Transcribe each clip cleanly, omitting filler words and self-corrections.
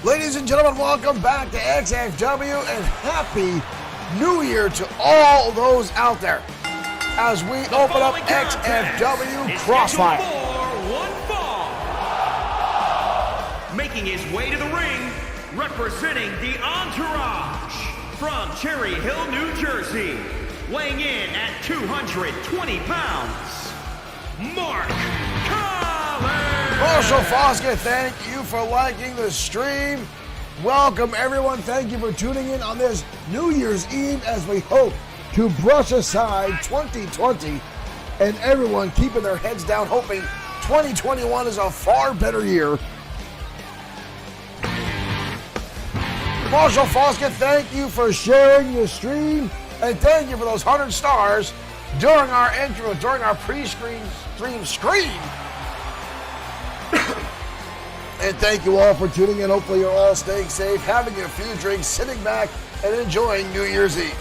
Ladies and gentlemen, welcome back to XFW and Happy New Year to all those out there as we open up XFW Cross Fire. One fall. Making his way to the ring, representing the Entourage from Cherry Hill, New Jersey, weighing in at 220 pounds, Mark Collins. Marshall Foskett, thank you for liking the stream. Welcome, everyone. Thank you for tuning in on this New Year's Eve as we hope to brush aside 2020 and everyone keeping their heads down, hoping 2021 is a far better year. Marshall Foskett, thank you for sharing your stream, and thank you for those 100 stars during our intro, during our pre-screen screen. And thank you all for tuning in. Hopefully you're all staying safe, having a few drinks, sitting back, and enjoying New Year's Eve.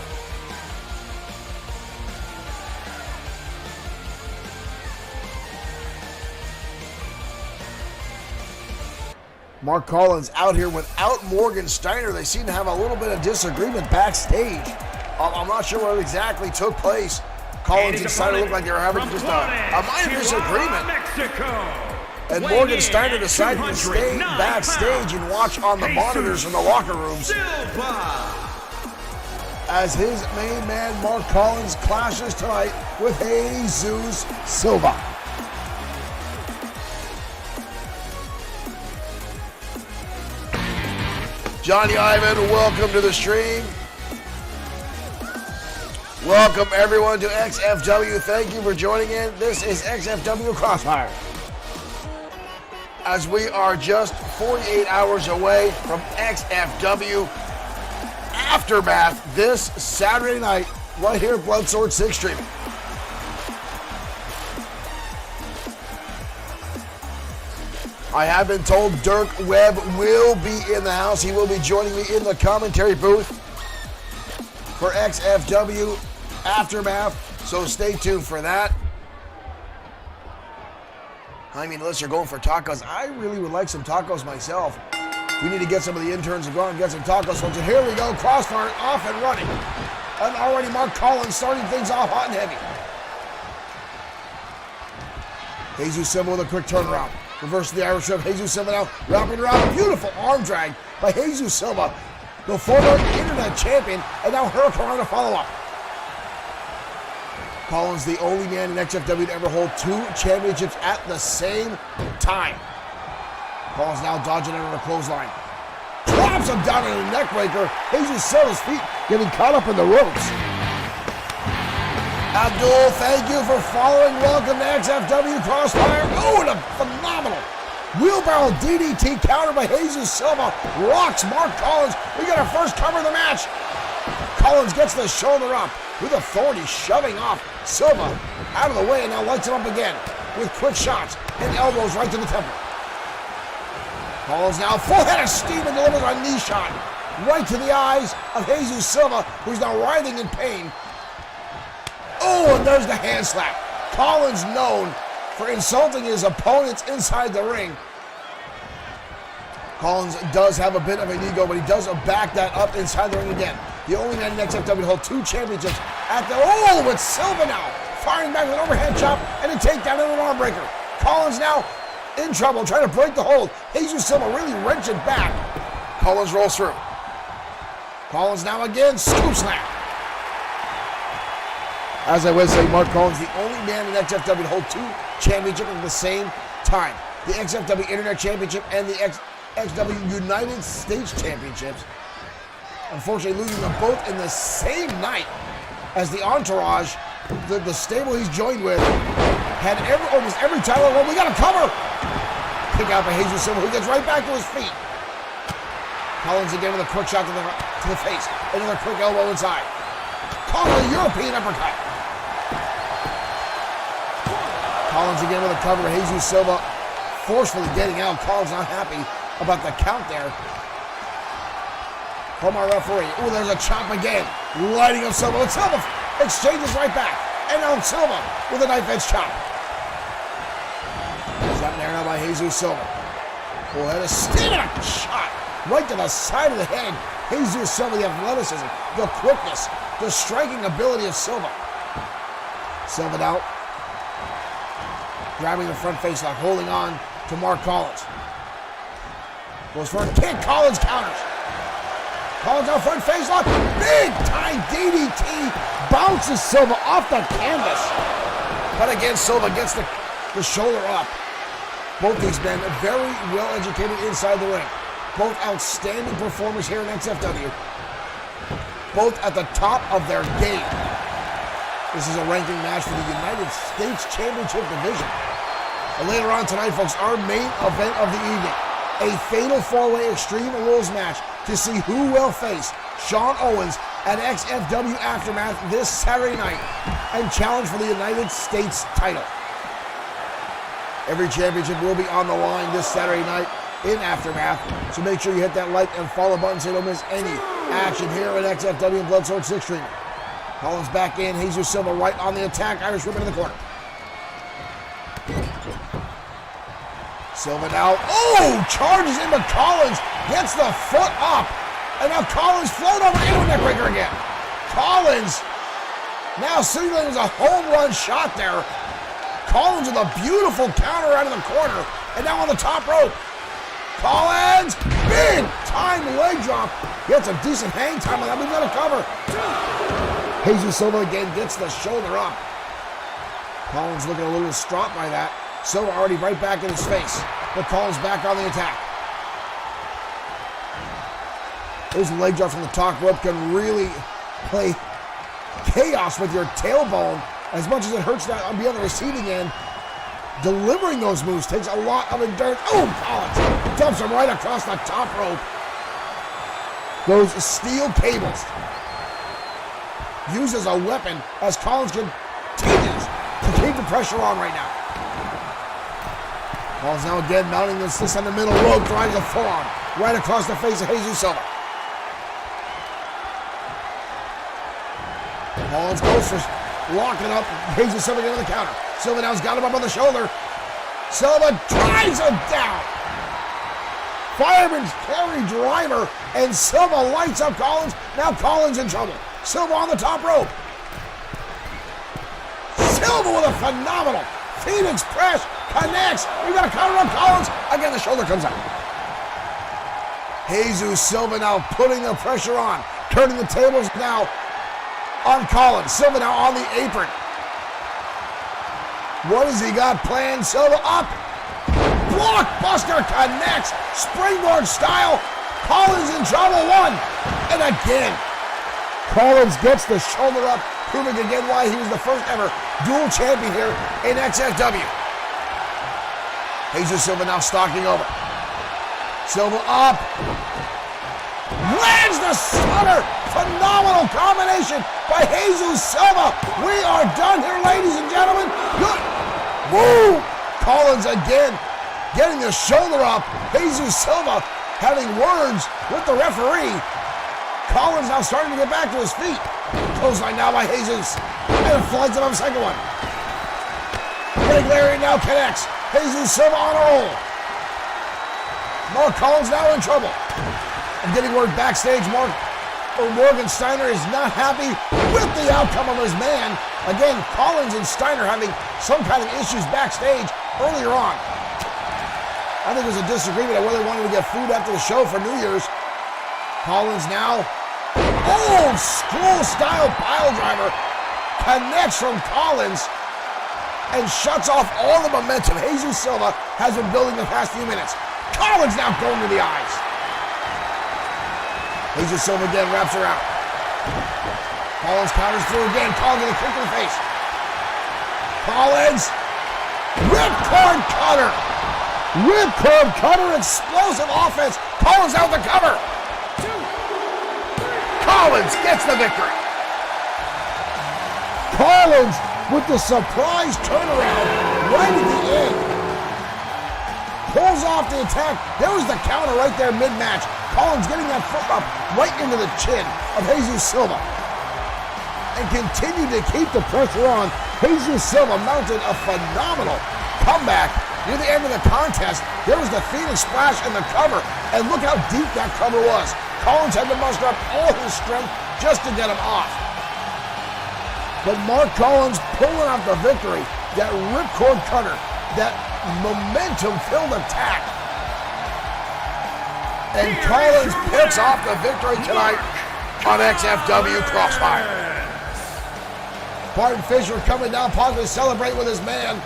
Mark Collins out here without Morgan Steiner. They seem to have a little bit of disagreement backstage. I'm not sure what exactly took place. Collins and Steiner looked like they were having just a minor disagreement. Mexico. And Morgan Steiner decided to stay backstage and watch on the monitors from the locker rooms as his main man, Mark Collins, clashes tonight with Jesus Silva. Johnny Ivan, welcome to the stream. Welcome everyone to XFW. Thank you for joining in. This is XFW Cross Fire. As we are just 48 hours away from XFW Aftermath this Saturday night, right here at Bloodsword 6 streaming. I have been told Dirk Webb will be in the house. He will be joining me in the commentary booth for XFW Aftermath, so stay tuned for that. I mean, unless you're going for tacos, I really would like some tacos myself. We need to get some of the interns to go out and get some tacos. So here we go, Crossfire off and running. And already Mark Collins starting things off hot and heavy. Jesus Silva with a quick turnaround. Reverse the Irish whip. Jesus Silva now wrapping around. Beautiful arm drag by Jesus Silva, the former internet champion, and now Hurricane to follow up. Collins, the only man in XFW to ever hold 2 championships at the same time. Collins now dodging under the clothesline. Drops him down in a neck breaker. Jesus Silva's feet getting caught up in the ropes. Abdul, thank you for following. Welcome to XFW Crossfire. Oh, and a phenomenal wheelbarrow DDT counter by Jesus Silva. Rocks Mark Collins. We got our first cover of the match. Collins gets the shoulder up with authority, shoving off Silva out of the way, and now lights him up again with quick shots and elbows right to the temple. Collins now full head of steam and delivers a knee shot right to the eyes of Jesus Silva, who's now writhing in pain. Oh, and there's the hand slap. Collins known for insulting his opponents inside the ring. Collins does have a bit of an ego, but he does back that up inside the ring again. The only man in XFW to hold 2 championships at the... Oh, with Silva now firing back with an overhead chop and a takedown and an arm breaker. Collins now in trouble, trying to break the hold. Jesus Silva really wrenching back. Collins rolls through. Collins now again, scoop slam. As I was saying, Mark Collins, the only man in XFW to hold 2 championships at the same time. The XFW Internet Championship and the XFW United States Championships. Unfortunately, losing them both in the same night as the Entourage, the stable he's joined with, had almost every title. Well, we got a cover. Kick out by Jesus Silva, who gets right back to his feet. Collins again with a quick shot to the face. Another quick elbow inside. Collins, a European uppercut. Collins again with a cover. Jesus Silva forcefully getting out. Collins not happy about the count there from our referee. Oh, there's a chop again. Lighting up Silva. And Silva exchanges right back. And now Silva with a knife edge chop. Shot there now by Jesus Silva. Full head of steam and a shot right to the side of the head. Jesus Silva, the athleticism, the quickness, the striking ability of Silva. Silva out. Grabbing the front face lock, holding on to Mark Collins. Goes for a kick, Collins counters. Collins out front face lock, big time DDT, bounces Silva off the canvas. But again, Silva gets the shoulder up. Both these men are very well educated inside the ring. Both outstanding performers here in XFW. Both at the top of their game. This is a ranking match for the United States Championship Division. And later on tonight, folks, our main event of the evening. A fatal four-way Extreme Rules match to see who will face Sean Owens at XFW Aftermath this Saturday night and challenge for the United States title. Every championship will be on the line this Saturday night in Aftermath, so make sure you hit that like and follow button so you don't miss any action here at XFW and Bloodsport 6 Stream. Collins back in, Jesus Silva right on the attack, Irish Whip into the corner. Silva now, charges into Collins, gets the foot up, and now Collins float over into a neckbreaker again. Collins now signaling as a home run shot there. Collins with a beautiful counter out of the corner, and now on the top rope. Collins, big time leg drop, gets a decent hang time on that, we've got a cover. Jesus Silva again gets the shoulder up. Collins looking a little distraught by that. Silva already right back in his face, but Collins back on the attack. Those leg drops from the top rope can really play chaos with your tailbone. As much as it hurts that on the other receiving end, delivering those moves takes a lot of endurance. Collins dumps him right across the top rope. Those steel cables used as a weapon as Collins continues to keep the pressure on right now. Collins now again mounting this on the middle rope, driving the forearm right across the face of Jesus Silva. Collins goes for locking up Jesus Silva on the counter. Silva now's got him up on the shoulder. Silva drives him down. Fireman's carry driver, and Silva lights up Collins. Now Collins in trouble. Silva on the top rope. Silva with a phenomenal Phoenix press, connects. We got a counter on Collins. Again, the shoulder comes out. Jesus Silva now putting the pressure on, turning the tables now on Collins. Silva now on the apron. What has he got planned? Silva up. Blockbuster connects. Springboard style. Collins in trouble. One. And again. Collins gets the shoulder up, proving again why he was the first ever dual champion here in XFW. Jesus Silva now stalking over. Silva up. Lands the stunner. Phenomenal combination by Jesus Silva. We are done here, ladies and gentlemen. Good. Woo! Collins again getting the shoulder up. Jesus Silva having words with the referee. Collins now starting to get back to his feet. Clothesline now by Jesus. And flies him on the second one. Big Larry now connects. Jesus Silva on a roll. Mark Collins now in trouble. I'm getting word backstage. Morgan Steiner is not happy with the outcome of his man. Again, Collins and Steiner having some kind of issues backstage earlier on. I think it was a disagreement on whether they wanted to get food after the show for New Year's. Collins now, old school style pile driver, connects from Collins and shuts off all the momentum Jesus Silva has been building the past few minutes. Collins now going to the eyes. Jesus Silva again wraps her out. Collins counters through again. Collins with a kick to the face. Collins, ripcord cutter. Ripcord cutter, explosive offense. Collins out the cover. Collins gets the victory. Collins with the surprise turnaround right at the end. Pulls off the attack. There was the counter right there mid-match. Collins getting that foot up right into the chin of Jesus Silva. And continued to keep the pressure on. Jesus Silva mounted a phenomenal comeback. Near the end of the contest, there was the Phoenix Splash and the cover. And look how deep that cover was. Collins had to muster up all his strength just to get him off. But Mark Collins pulling off the victory. That ripcord cutter, that momentum-filled attack. And Collins picks off the victory tonight on XFW Cross Fire. Barton Fisher coming down, possibly celebrate with his man.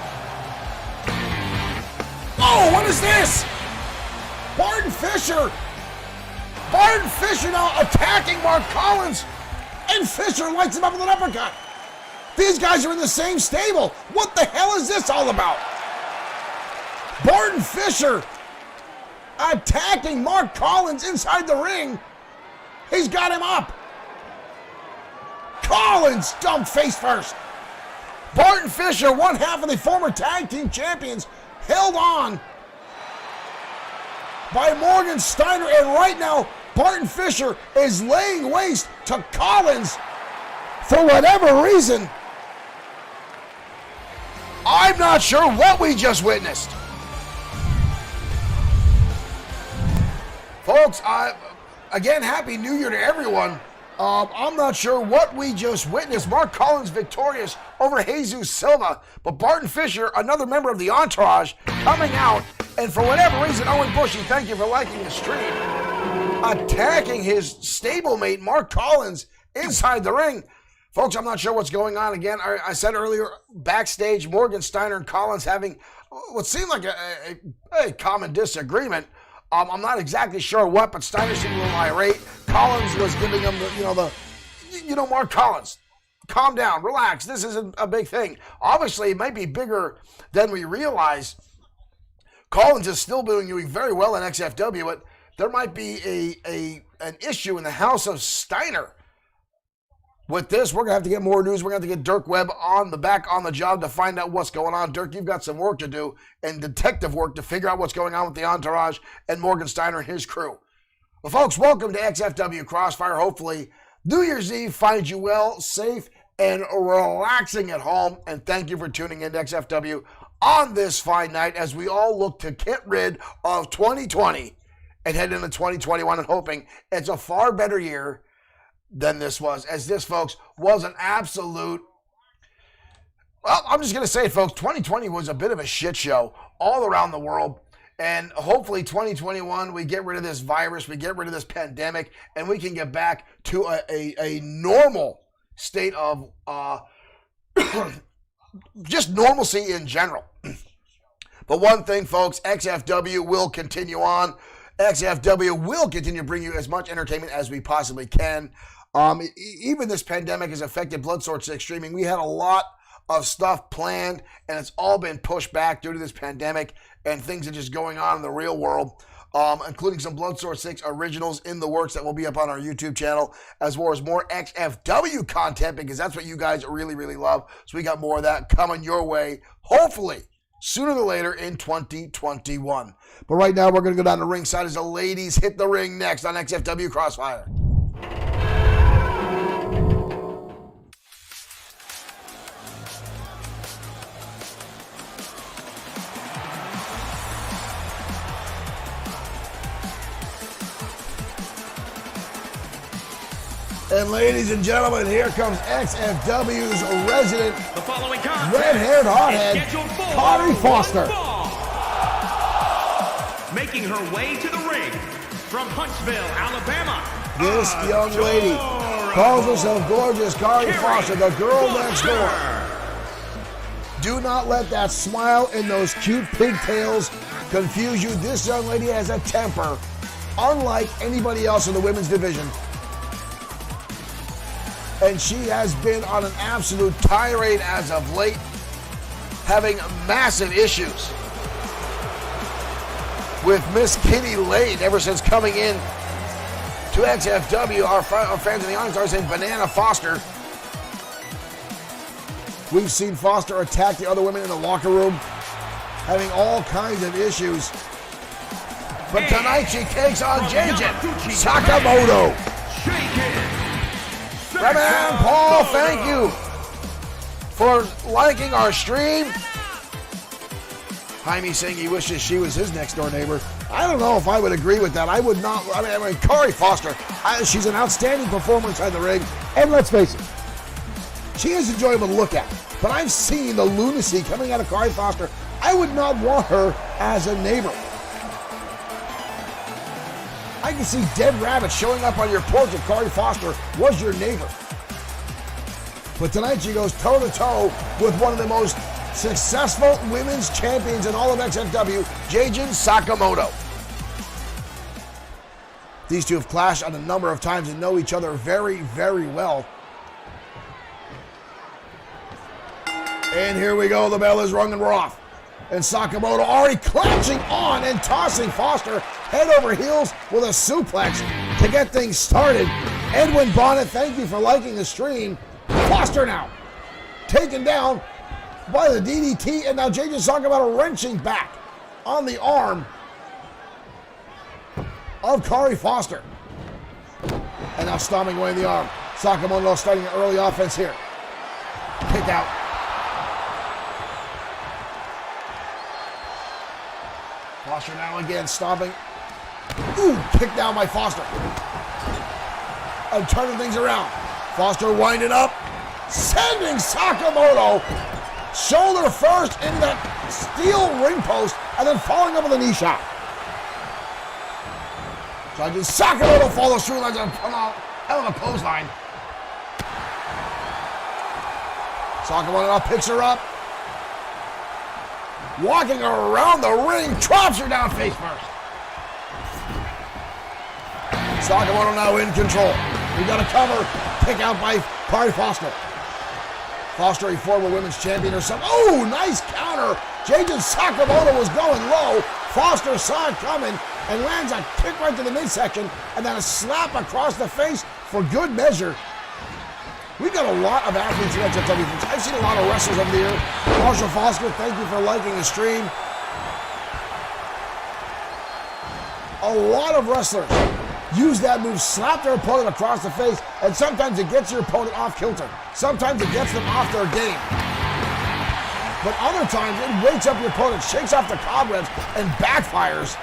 Oh, what is this? Barton Fisher now attacking Mark Collins, and Fisher lights him up with an uppercut. These guys are in the same stable. What the hell is this all about? Barton Fisher attacking Mark Collins inside the ring. He's got him up. Collins dumped face first. Barton Fisher, one half of the former tag team champions, held on by Morgan Steiner, and right now Barton Fisher is laying waste to Collins for whatever reason. I'm not sure what we just witnessed. Folks, again, Happy New Year to everyone. I'm not sure what we just witnessed. Mark Collins victorious over Jesus Silva, but Barton Fisher, another member of the Entourage, coming out, and for whatever reason, Owen Bushy, thank you for liking the stream, attacking his stablemate Mark Collins inside the ring. Folks, I'm not sure what's going on. Again, I said earlier, backstage, Morgan Steiner and Collins having what seemed like a common disagreement. I'm not exactly sure what, but Steiner seemed a little irate. Collins was giving him Mark Collins, calm down, relax. This isn't a big thing. Obviously, it might be bigger than we realize. Collins is still doing very well in XFW, but there might be an issue in the house of Steiner. With this, we're going to have to get more news. We're going to have to get Dirk Webb on the job to find out what's going on. Dirk, you've got some work to do and detective work to figure out what's going on with the Entourage and Morgan Steiner and his crew. Well, folks, welcome to XFW Crossfire. Hopefully, New Year's Eve finds you well, safe, and relaxing at home. And thank you for tuning in to XFW on this fine night as we all look to get rid of 2020 and head into 2021 and hoping it's a far better year than this was, as this, folks, was an absolute, well, I'm just going to say it, folks, 2020 was a bit of a shit show all around the world, and hopefully 2021, we get rid of this virus, we get rid of this pandemic, and we can get back to a normal state of just normalcy in general. But one thing, folks, XFW will continue on. XFW will continue to bring you as much entertainment as we possibly can. Even this pandemic has affected Bloodsport 6 streaming. We had a lot of stuff planned, and it's all been pushed back due to this pandemic and things that are just going on in the real world, including some Bloodsport 6 originals in the works that will be up on our YouTube channel, as well as more XFW content, because that's what you guys really, really love. So we got more of that coming your way, hopefully, sooner than later in 2021. But right now, we're going to go down to ringside as the ladies hit the ring next on XFW Crossfire. And ladies and gentlemen, here comes XFW's resident red-haired hothead, Connie Foster. Making her way to the ring from Huntsville, Alabama. This young lady calls herself gorgeous Connie Foster, the girl next door. Do not let that smile and those cute pigtails confuse you. This young lady has a temper unlike anybody else in the women's division. And she has been on an absolute tirade as of late, having massive issues with Miss Kitty Lane ever since coming in to XFW. Our fans in the audience are saying Banana Foster. We've seen Foster attack the other women in the locker room, having all kinds of issues. But tonight she takes on JJ Sakamoto. Reverend Paul, thank you for liking our stream. Jaime saying he wishes she was his next door neighbor. I don't know if I would agree with that. I would not. I mean Corey Foster, she's an outstanding performer inside the ring. And let's face it, she is enjoyable to look at. But I've seen the lunacy coming out of Corey Foster. I would not want her as a neighbor. I can see dead rabbits showing up on your porch if Corey Foster was your neighbor. But tonight she goes toe-to-toe with one of the most successful women's champions in all of XFW, Jajin Sakamoto. These two have clashed on a number of times and know each other very, very well. And here we go, the bell is rung and we're off. And Sakamoto already clenching on and tossing Foster head over heels with a suplex to get things started. Edwin Bonnet, thank you for liking the stream. Foster now taken down by the DDT, and now Jajin Sakamoto wrenching back on the arm of Corey Foster. And now stomping away the arm. Sakamoto starting an early offense here. Kick out. Foster now again stomping. Ooh, kick down by Foster. And turning things around. Foster winding up. Sending Sakamoto shoulder first into that steel ring post and then following up with a knee shot. Jajin Sakamoto follows through like a hell of a clothesline. Sakamoto now picks her up. Walking around the ring, drops her down face first. Sakamoto now in control. We got a cover, kick out by Corey Foster. Foster, a former women's champion or something. Oh, nice counter. Jajin Sakamoto was going low. Foster saw it coming and lands a kick right to the midsection and then a slap across the face for good measure. We've got a lot of athletes in XFW. I've seen a lot of wrestlers over the year. Marshall Foster, thank you for liking the stream. A lot of wrestlers use that move, slap their opponent across the face, and sometimes it gets your opponent off kilter. Sometimes it gets them off their game. But other times it wakes up your opponent, shakes off the cobwebs, and backfires.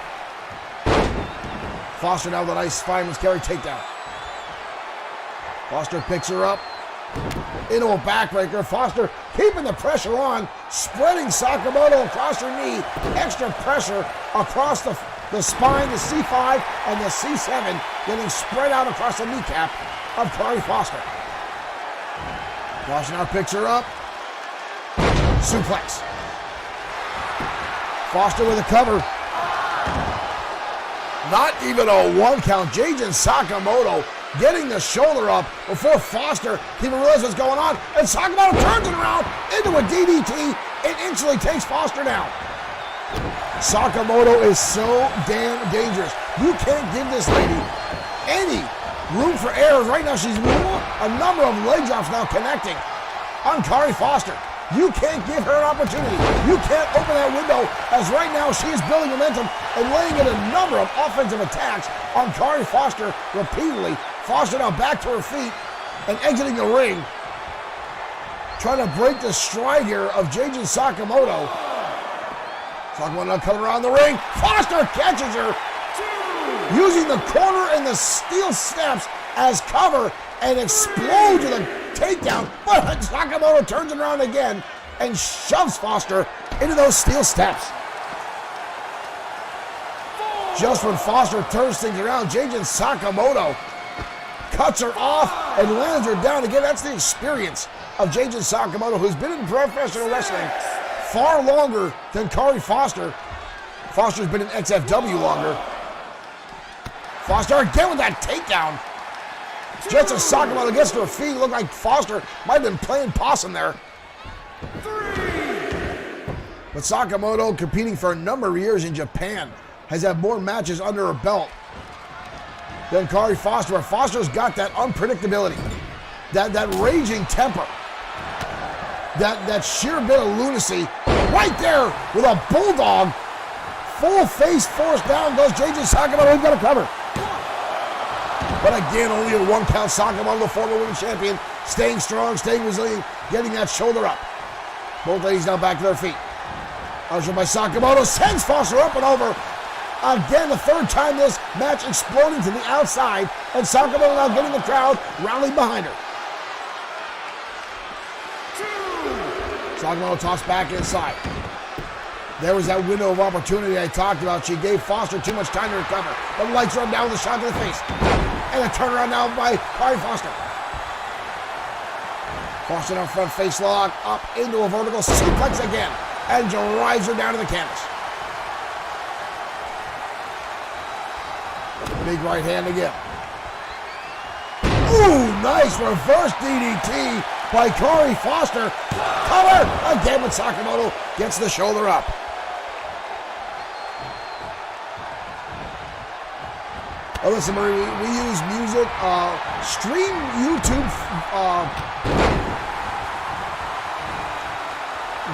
Foster now with a nice fireman's carry takedown. Foster picks her up into a backbreaker. Foster keeping the pressure on, spreading Sakamoto across her knee. Extra pressure across the spine, the C5 and the C7 getting spread out across the kneecap of Corey Foster. Foster now picks her up. Suplex. Foster with a cover. Not even a one count. Jajin Sakamoto getting the shoulder up before Foster even realizes what's going on. And Sakamoto turns it around into a DDT and instantly takes Foster down. Sakamoto is so damn dangerous. You can't give this lady any room for errors. Right now she's a number of leg drops now connecting on Corey Foster. You can't give her an opportunity. You can't open that window, as right now she is building momentum and laying in a number of offensive attacks on Corey Foster repeatedly. Foster now back to her feet and exiting the ring, trying to break the stride here of Jajin Sakamoto. Sakamoto now coming around the ring. Foster catches her, using the corner and the steel steps as cover and explodes with a takedown, but Sakamoto turns it around again and shoves Foster into those steel steps. Just when Foster turns things around, Jajin Sakamoto cuts her off and lands her down again. That's the experience of Jajin Sakamoto, who's been in professional wrestling far longer than Corey Foster. Foster's been in XFW longer. Foster again with that takedown. Just as Sakamoto gets to her feet, it looked like Foster might have been playing possum there. But Sakamoto, competing for a number of years in Japan, has had more matches under her belt than Corey Foster, where Foster's got that unpredictability, that raging temper, that sheer bit of lunacy. Right there with a bulldog, full face force down goes Jajin Sakamoto. We've got a cover. But again, only a one count. Sakamoto, the former women's champion, staying strong, staying resilient, getting that shoulder up. Both ladies now back to their feet. Ushered by Sakamoto, sends Foster up and over Again, the third time this match exploding to the outside, and Sakamoto now getting the crowd rallying behind her. Sakamoto tossed back inside. There was that window of opportunity I talked about. She gave Foster too much time to recover. The lights run down with a shot to the face. And a turnaround now by Kari Foster. Foster on front face lock, up into a vertical suplex again. And drives her down to the canvas. Big right hand again. Ooh, nice reverse DDT by Kari Foster. Cover again, but Sakamoto gets the shoulder up. Oh, listen, Marie, we use music, stream YouTube,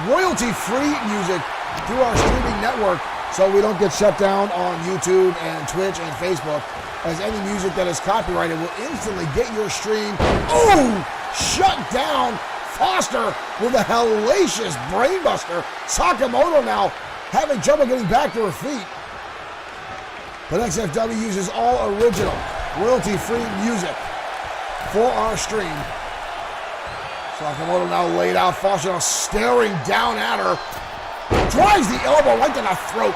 royalty-free music through our streaming network, so we don't get shut down on YouTube and Twitch and Facebook, as any music that is copyrighted will instantly get your stream, shut down. Foster with a hellacious brainbuster. Sakamoto now having trouble getting back to her feet. But XFW uses all original, royalty-free music for our stream. Sakamoto now laid out. Foster now staring down at her. Drives the elbow right to the throat.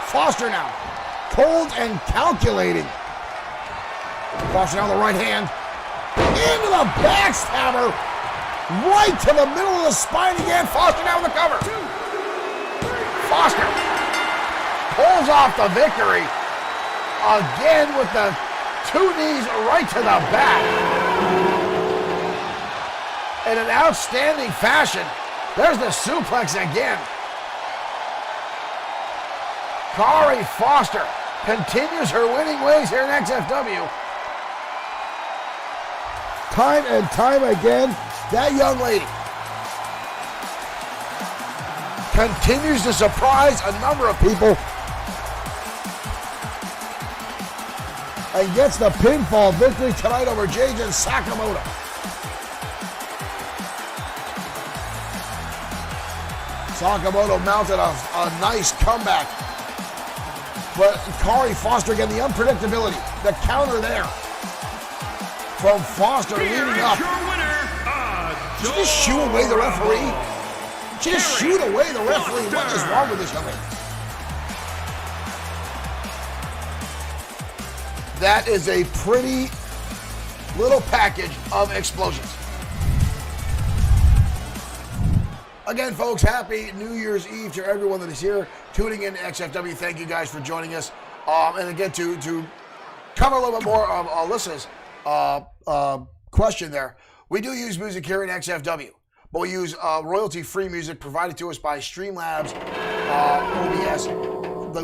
Foster now cold and calculating. Foster now the right hand. Into the backstabber. Right to the middle of the spine again. Foster now with the cover. Foster pulls off the victory. Again with the two knees right to the back. In an outstanding fashion. There's the suplex again. Kari Foster continues her winning ways here in XFW. Time and time again, that young lady continues to surprise a number of people and gets the pinfall victory tonight over J.J. Sakamoto. Sakamoto mounted a nice comeback. But Kari Foster, again, the unpredictability, the counter there from Foster leading up. Did she just shoo away the referee? She just shooed away the referee. What is wrong with this young lady? That is a pretty little package of explosions. Again, folks, happy New Year's Eve to everyone that is here tuning in to XFW. Thank you guys for joining us. And again, to cover a little bit more of Alyssa's question there, we do use music here in XFW, but we use royalty-free music provided to us by Streamlabs OBS.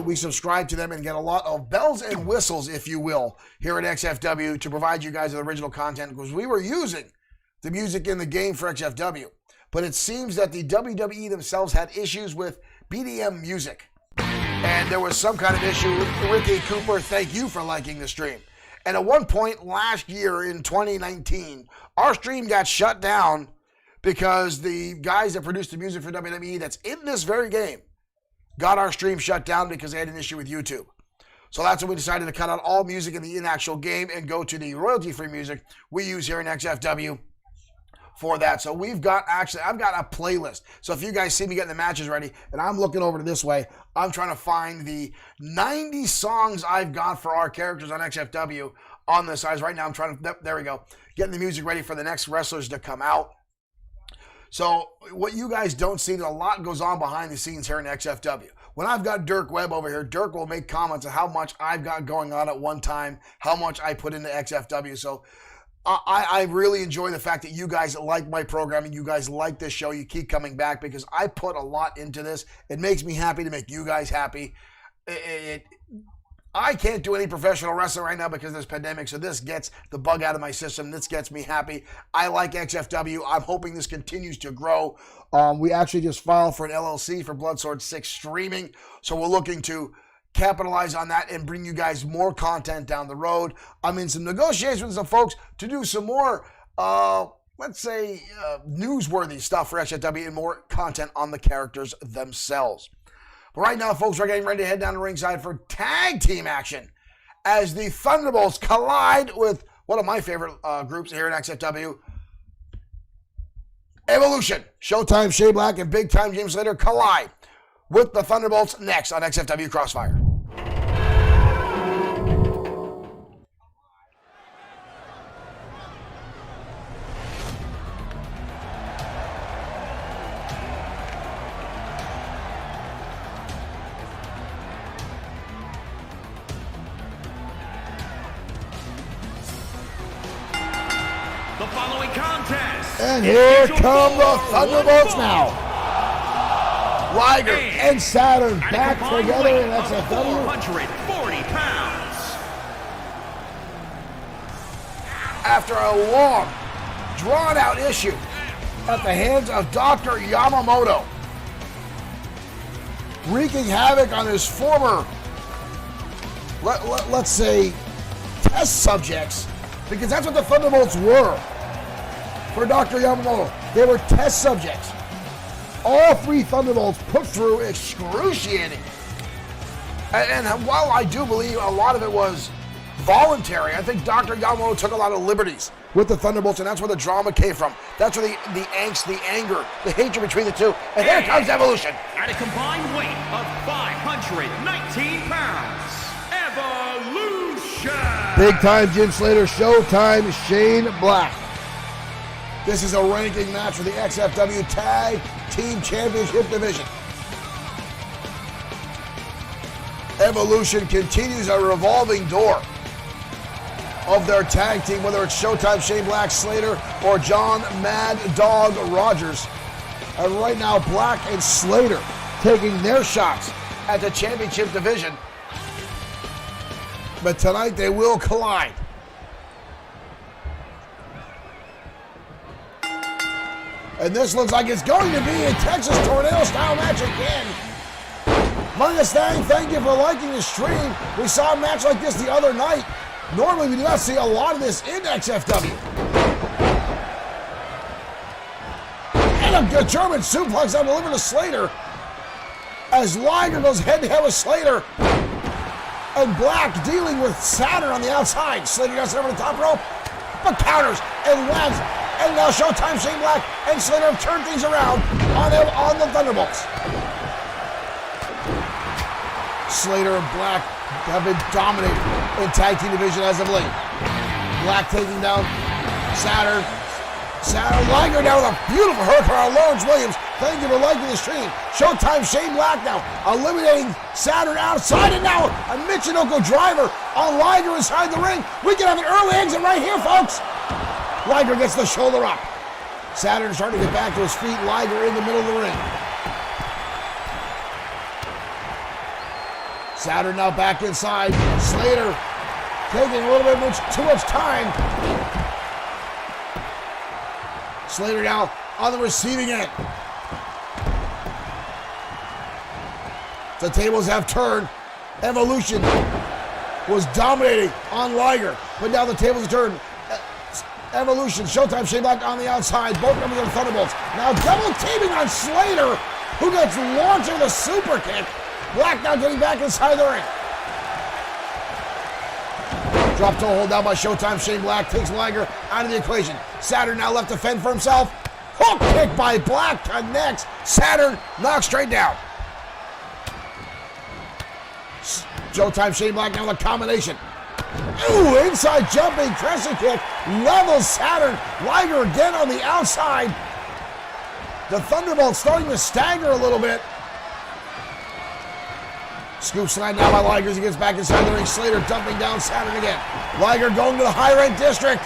We subscribe to them and get a lot of bells and whistles, if you will, here at XFW to provide you guys with original content, because we were using the music in the game for XFW. But it seems that the WWE themselves had issues with BDM music. And there was some kind of issue with Ricky Cooper. Thank you for liking the stream. And at one point last year in 2019, our stream got shut down because the guys that produced the music for WWE that's in this very game got our stream shut down because they had an issue with YouTube. So that's when we decided to cut out all music in the actual game and go to the royalty-free music we use here in XFW for that. So I've got a playlist. So if you guys see me getting the matches ready and I'm looking over to this way, I'm trying to find the 90 songs I've got for our characters on XFW on the sides. Right now I'm trying to, there we go, getting the music ready for the next wrestlers to come out. So what you guys don't see, a lot goes on behind the scenes here in XFW. When I've got Dirk Webb over here, Dirk will make comments on how much I've got going on at one time, how much I put into XFW. So I really enjoy the fact that you guys like my programming, you guys like this show, you keep coming back because I put a lot into this. It makes me happy to make you guys happy. I can't do any professional wrestling right now because of this pandemic, so this gets the bug out of my system. This gets me happy. I like XFW. I'm hoping this continues to grow. We actually just filed for an LLC for Bloodsword 6 streaming, so we're looking to capitalize on that and bring you guys more content down the road. I'm in some negotiations with some folks to do some more, let's say, newsworthy stuff for XFW and more content on the characters themselves. But right now, folks, we're getting ready to head down to ringside for tag team action as the Thunderbolts collide with one of my favorite groups here at XFW, Evolution. Showtime, Shea Black, and Big Time Jim Slater collide with the Thunderbolts next on XFW Cross Fire. The following contest. And here come the Thunderbolts now. Liger and Saturn back together in XFW. 440 pounds. After a long, drawn-out issue at the hands of Dr. Yamamoto, wreaking havoc on his former, let's say, test subjects, because that's what the Thunderbolts were for Dr. Yamamoto. They were test subjects. All three Thunderbolts put through excruciating. And while I do believe a lot of it was voluntary, I think Dr. Yamamoto took a lot of liberties with the Thunderbolts, and that's where the drama came from. That's where the angst, the anger, the hatred between the two. And here comes Evolution. At a combined weight of 519 pounds, Evolution. Big Time Jim Slater, Showtime Shane Black. This is a ranking match for the XFW Tag Team Championship Division. Evolution continues a revolving door of their tag team, whether it's Showtime Shane Black Slater or John Mad Dog Rogers. And right now, Black and Slater taking their shots at the championship division. But tonight they will collide. And this looks like it's going to be a Texas Tornado style match again. Mustang, thank you for liking the stream. We saw a match like this the other night. Normally we do not see a lot of this in XFW. And a German suplex now delivered to Slater as Liger goes head to head with Slater. And Black dealing with Saturn on the outside. Slater gets over the top rope, but counters and lands. And now Showtime Shane Black and Slater have turned things around on the Thunderbolts. Slater and Black have been dominating in tag team division as of late. Black taking down Saturn. Liger now with a beautiful hurricane on Lawrence Williams. Thank you for liking the stream. Showtime Shane Black now eliminating Saturn outside, and now a Michinoku driver on Liger inside the ring. We can have an early exit right here, folks. Liger gets the shoulder up. Saturn starting to get back to his feet. Liger in the middle of the ring. Saturn now back inside. Slater taking a little bit too much time. Slater now on the receiving end. The tables have turned. Evolution was dominating on Liger, but now the tables have turned. Evolution, Showtime Shane Black on the outside, both members of the Thunderbolts. Now double teaming on Slater, who gets launched with a super kick. Black now getting back inside the ring. Drop toe hold down by Showtime Shane Black, takes Liger out of the equation. Saturn now left to fend for himself. Hook kick by Black connects. Saturn knocks straight down. Showtime Shane Black now with a combination. Ooh, inside jumping crescent kick levels Saturn. Liger again on the outside. The Thunderbolts starting to stagger a little bit. Scoop slide now by Liger as he gets back inside the ring. Slater dumping down Saturn again. Liger going to the high rank district.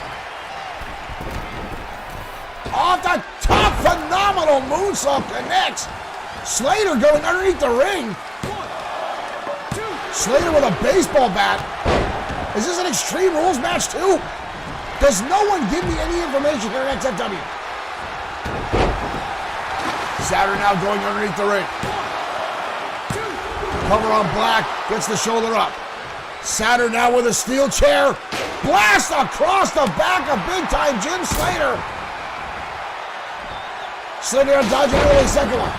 Off the top, phenomenal moonsault connects. Slater going underneath the ring. Slater with a baseball bat. Is this an Extreme Rules match too? Does no one give me any information here at XFW? Saturn now going underneath the ring. Cover on Black, gets the shoulder up. Saturn now with a steel chair. Blast across the back of Big Time Jim Slater. Slater dodging early second one.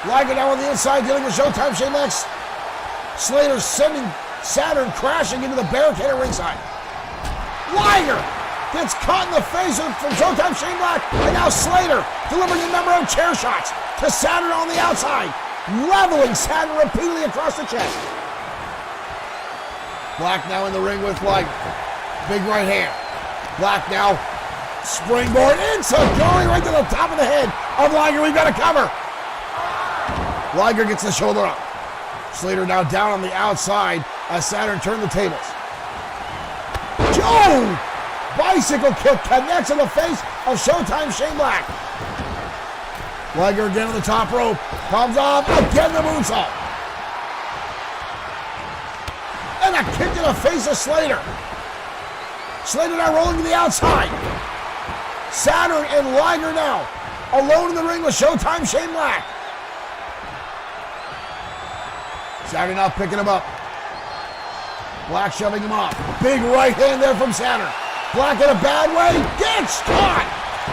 Liger now on the inside dealing with Showtime Shane Black. Slater sending Saturn crashing into the barricade at ringside. Liger gets caught in the face from Showtime Shane Black, and now Slater delivering a number of chair shots to Saturn on the outside, leveling Saturn repeatedly across the chest. Black now in the ring with Liger. Big right hand. Black now springboard into going right to the top of the head of Liger. We've got a cover. Liger gets the shoulder up. Slater now down on the outside as Saturn turned the tables. Joe! Bicycle kick connects in the face of Showtime Shane Black. Liger again on the top rope. Comes off, again the moonsault. And a kick to the face of Slater. Slater now rolling to the outside. Saturn and Liger now alone in the ring with Showtime Shane Black. Saturn now picking him up. Black shoving him off. Big right hand there from Saturn. Black in a bad way. Gets caught.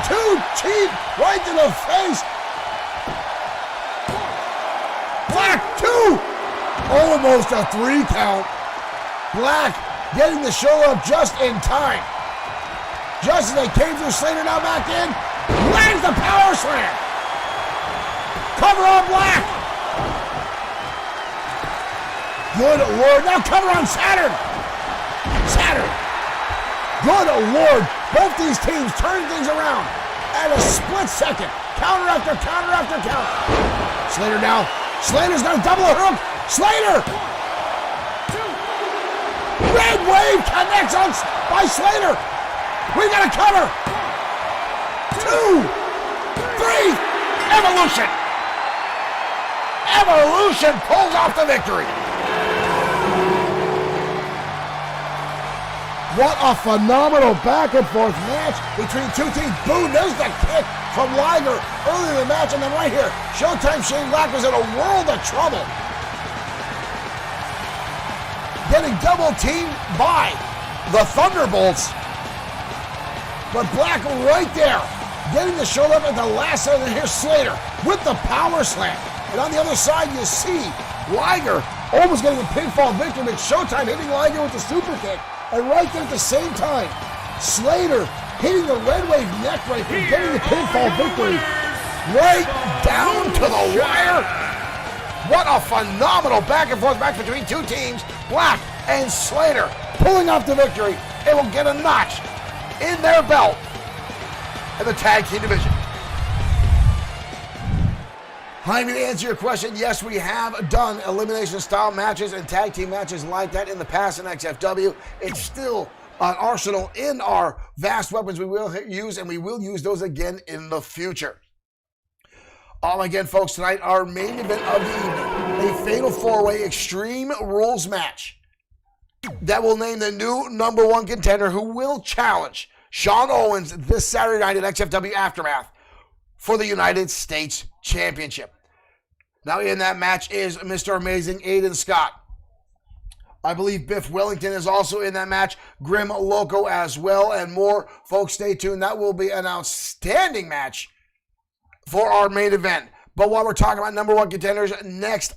Too cheap. Right to the face. Black 2. Almost a 3 count. Black getting the show up just in time. Just as they came through, Slater now back in. Lands the power slam. Cover on Black. Good Lord. Now cover on Saturn. Saturn. Good Lord. Both these teams turning things around at a split second. Counter after counter after counter. Slater now. Slater's going to double a hook. Slater. Red Wave connects on by Slater. We got a cover. 2, 3. Evolution. Evolution pulls off the victory. What a phenomenal back and forth match between two teams. Boom, there's the kick from Liger earlier in the match, and then right here, Showtime Shane Black was in a world of trouble. Getting double teamed by the Thunderbolts. But Black right there, getting the shoulder up at the last second. And here's Slater with the power slam. And on the other side, you see Liger almost getting a pinfall victory, but Showtime hitting Liger with the super kick. And right there at the same time, Slater hitting the Red Wave neck breaker, getting the pinfall victory right down to the wire. What a phenomenal back and forth match between two teams. Black and Slater pulling off the victory. It will get a notch in their belt in the tag team division. Jaime, to answer your question, yes, we have done elimination style matches and tag team matches like that in the past in XFW. It's still an arsenal in our vast weapons we will use, and we will use those again in the future. Again, folks, tonight our main event of the evening, a fatal four-way Extreme Rules match that will name the new #1 contender who will challenge Sean Owens this Saturday night at XFW Aftermath for the United States Championship. Now in that match is Mr. Amazing Aiden Scott. I believe Biff Wellington is also in that match. Grim Loco as well, and more. Folks, stay tuned. That will be an outstanding match for our main event. But while we're talking about #1 contenders,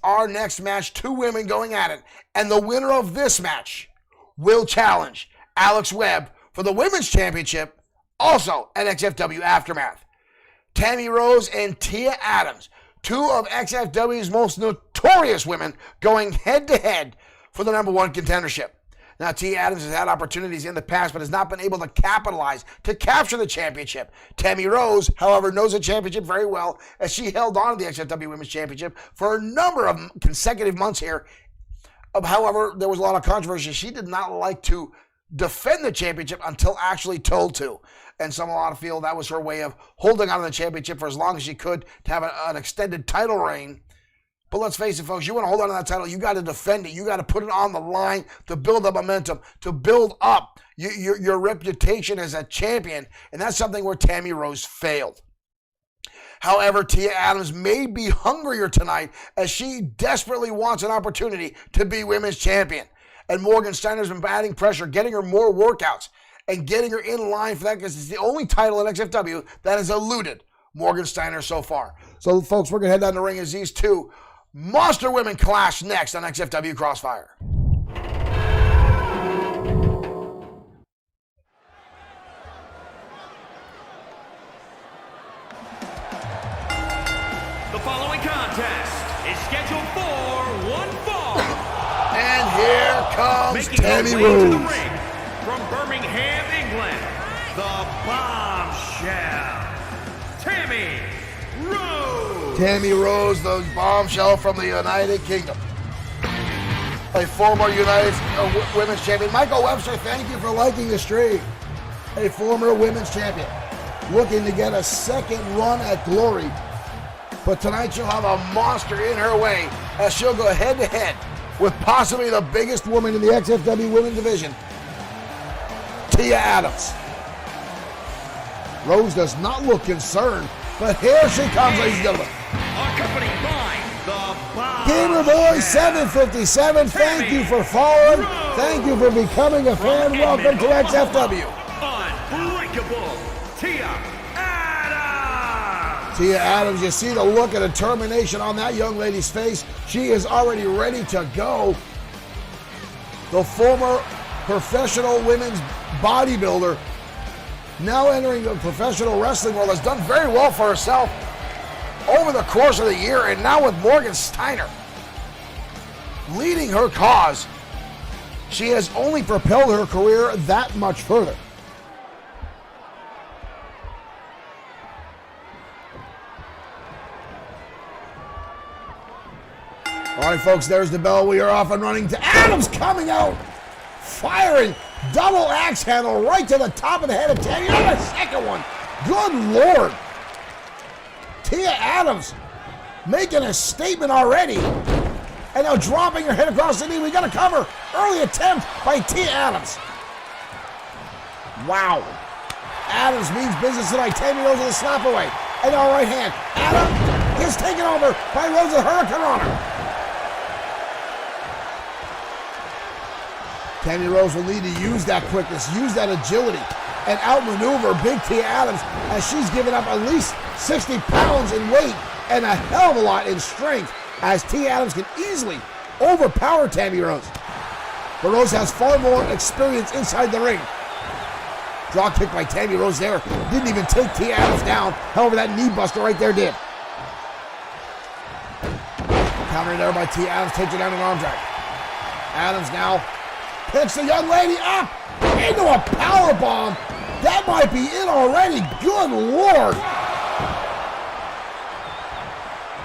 our next match, 2 women going at it. And the winner of this match will challenge Alex Webb for the Women's Championship, also at XFW Aftermath. Tammy Rose and Tia Adams, 2 of XFW's most notorious women, going head-to-head for the #1 contendership. Now, Tia Adams has had opportunities in the past, but has not been able to capitalize to capture the championship. Tammy Rose, however, knows the championship very well, as she held on to the XFW Women's Championship for a number of consecutive months here. However, there was a lot of controversy. She did not like to defend the championship until actually told to. And a lot of feel that was her way of holding on to the championship for as long as she could to have an extended title reign. But let's face it, folks, you want to hold on to that title, you got to defend it. You got to put it on the line to build up momentum, to build up your reputation as a champion. And that's something where Tammy Rose failed. However, Tia Adams may be hungrier tonight as she desperately wants an opportunity to be women's champion. And Morgan Steiner's been adding pressure, getting her more workouts, and getting her in line for that, because it's the only title in XFW that has eluded Morgan Steiner so far. So, folks, we're going to head down the ring as these two monster women clash next on XFW Cross Fire. The following contest is scheduled for one fall. And here comes Making Tammy her way to the Rose. ring from Birmingham, England, the bombshell, Tammy Rose. Tammy Rose, the bombshell from the United Kingdom. A former United Women's Champion. Michael Webster, thank you for liking the stream. A former Women's Champion. Looking to get a second run at glory. But tonight she'll have a monster in her way as she'll go head-to-head with possibly the biggest woman in the XFW Women's Division, Tia Adams. Rose does not look concerned, but here she comes, ladies and gentlemen. Accompanied by the Gamer Boy 757, thank you for following. Thank you for becoming a fan. Welcome to XFW. Unbreakable Tia Adams. Tia Adams, you see the look of determination on that young lady's face. She is already ready to go. The former professional women's bodybuilder, now entering the professional wrestling world, has done very well for herself over the course of the year, and now with Morgan Steiner leading her cause, she has only propelled her career that much further. All right, folks, there's the bell. We are off and running to Adams coming out, firing double axe handle right to the top of the head of Tammy. And a second one. Good Lord. Tia Adams making a statement already. And now dropping her head across the knee. We got a cover. Early attempt by Tia Adams. Wow. Adams means business tonight. Tammy Rose with a slap away. And now right hand. Adams is taken over by Rose with Hurricane Runner. Tammy Rose will need to use that quickness, use that agility, and outmaneuver Big Tia Adams as she's given up at least 60 pounds in weight and a hell of a lot in strength, as Tia Adams can easily overpower Tammy Rose. But Rose has far more experience inside the ring. Draw kick by Tammy Rose there. Didn't even take Tia Adams down. However, that knee buster right there did. Counter there by Tia Adams, takes her down an arm drag. Adams now picks the young lady up into a power bomb. That might be it already. Good Lord.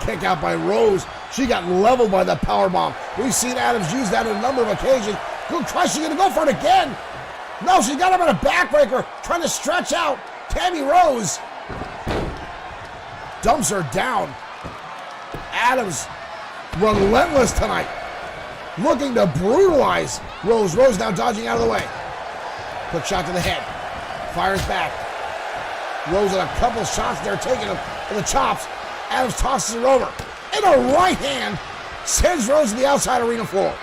Kick out by Rose. She got leveled by the power bomb. We've seen Adams use that on a number of occasions. Good Christ, she's going to go for it again. No, she got him in a backbreaker, trying to stretch out. Tammy Rose dumps her down. Adams relentless tonight, looking to brutalize Rose. Rose now dodging out of the way. Quick shot to the head. Fires back. Rose with a couple shots there, taking them to the chops. Adams tosses her over. And a right hand sends Rose to the outside arena floor.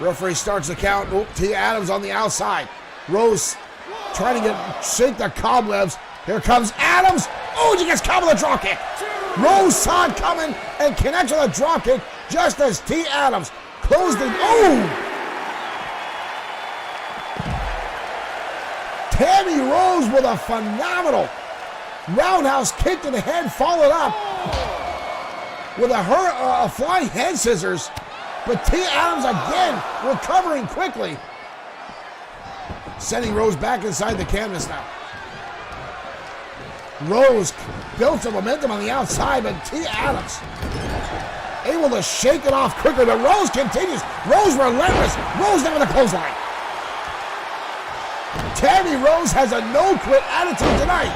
Referee starts the count. Oh, Tia Adams on the outside. Rose trying to shake the cobwebs. Here comes Adams. Oh, she gets caught with a draw kick. Rose saw it coming and connects with a drop kick just as Tia Adams closed it. Oh! Tammy Rose with a phenomenal roundhouse kick to the head, followed up with a flying head scissors. But Tia Adams again recovering quickly, sending Rose back inside the canvas now. Rose built some momentum on the outside, but Tia Adams able to shake it off quickly, but Rose continues. Rose relentless. Rose down with a clothesline. Tammy Rose has a no-quit attitude tonight.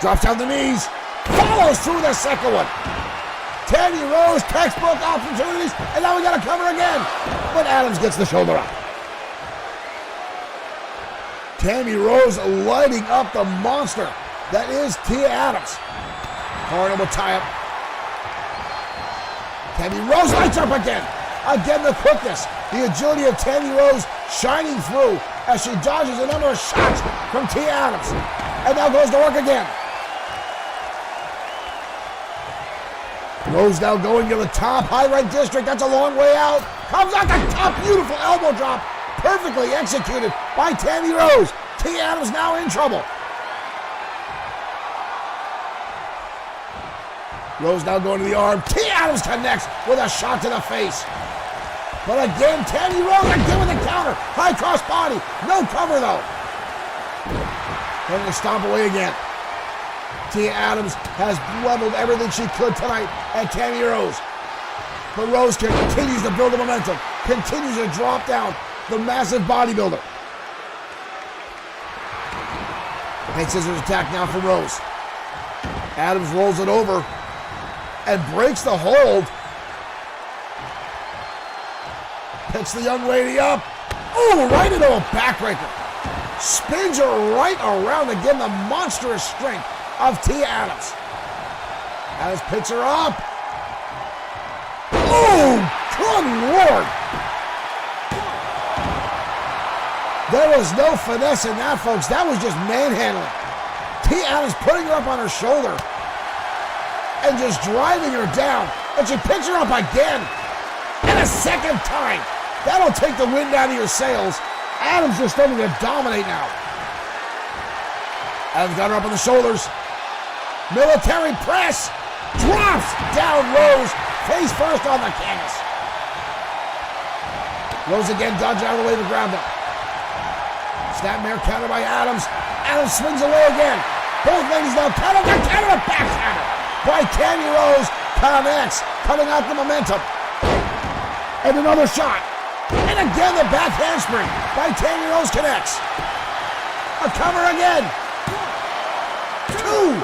Drops down the knees, follows through the second one. Tammy Rose, textbook opportunities, and now we got to cover again. But Adams gets the shoulder up. Tammy Rose lighting up the monster that is Tia Adams. Horrible tie-up. Tammy Rose lights up again. Again, the quickness, the agility of Tammy Rose shining through as she dodges a number of shots from Tia Adams. And now goes to work again. Rose now going to the top, high right district. That's a long way out. Comes out the top, beautiful elbow drop. Perfectly executed by Tammy Rose. T. Adams now in trouble. Rose now going to the arm. T. Adams connects with a shot to the face. But again, Tammy Rose again with a counter. High cross body. No cover though. Going to stomp away again. Tia Adams has leveled everything she could tonight at Tammy Rose. But Rose continues to build the momentum, continues to drop down the massive bodybuilder. Head scissors attack now from Rose. Adams rolls it over and breaks the hold. Picks the young lady up. Oh, right into a backbreaker. Spins her right around again, the monstrous strength of Tia Adams. Adams picks her up. Oh, good Lord. There was no finesse in that, folks. That was just manhandling. Tia Adams putting her up on her shoulder and just driving her down. And she picks her up again. And a second time. That'll take the wind out of your sails. Adams just starting to dominate now. Adams got her up on the shoulders. Military press. Drops down Rose. Face first on the canvas. Rose again dodging out of the way to grab them. Snapmare counter by Adams. Adams swings away again. Both ladies now counter. The counter backhammer by Tammy Rose. Connects. Cutting out the momentum. And another shot. And again the back handspring by Tammy Rose connects. A cover again. 2.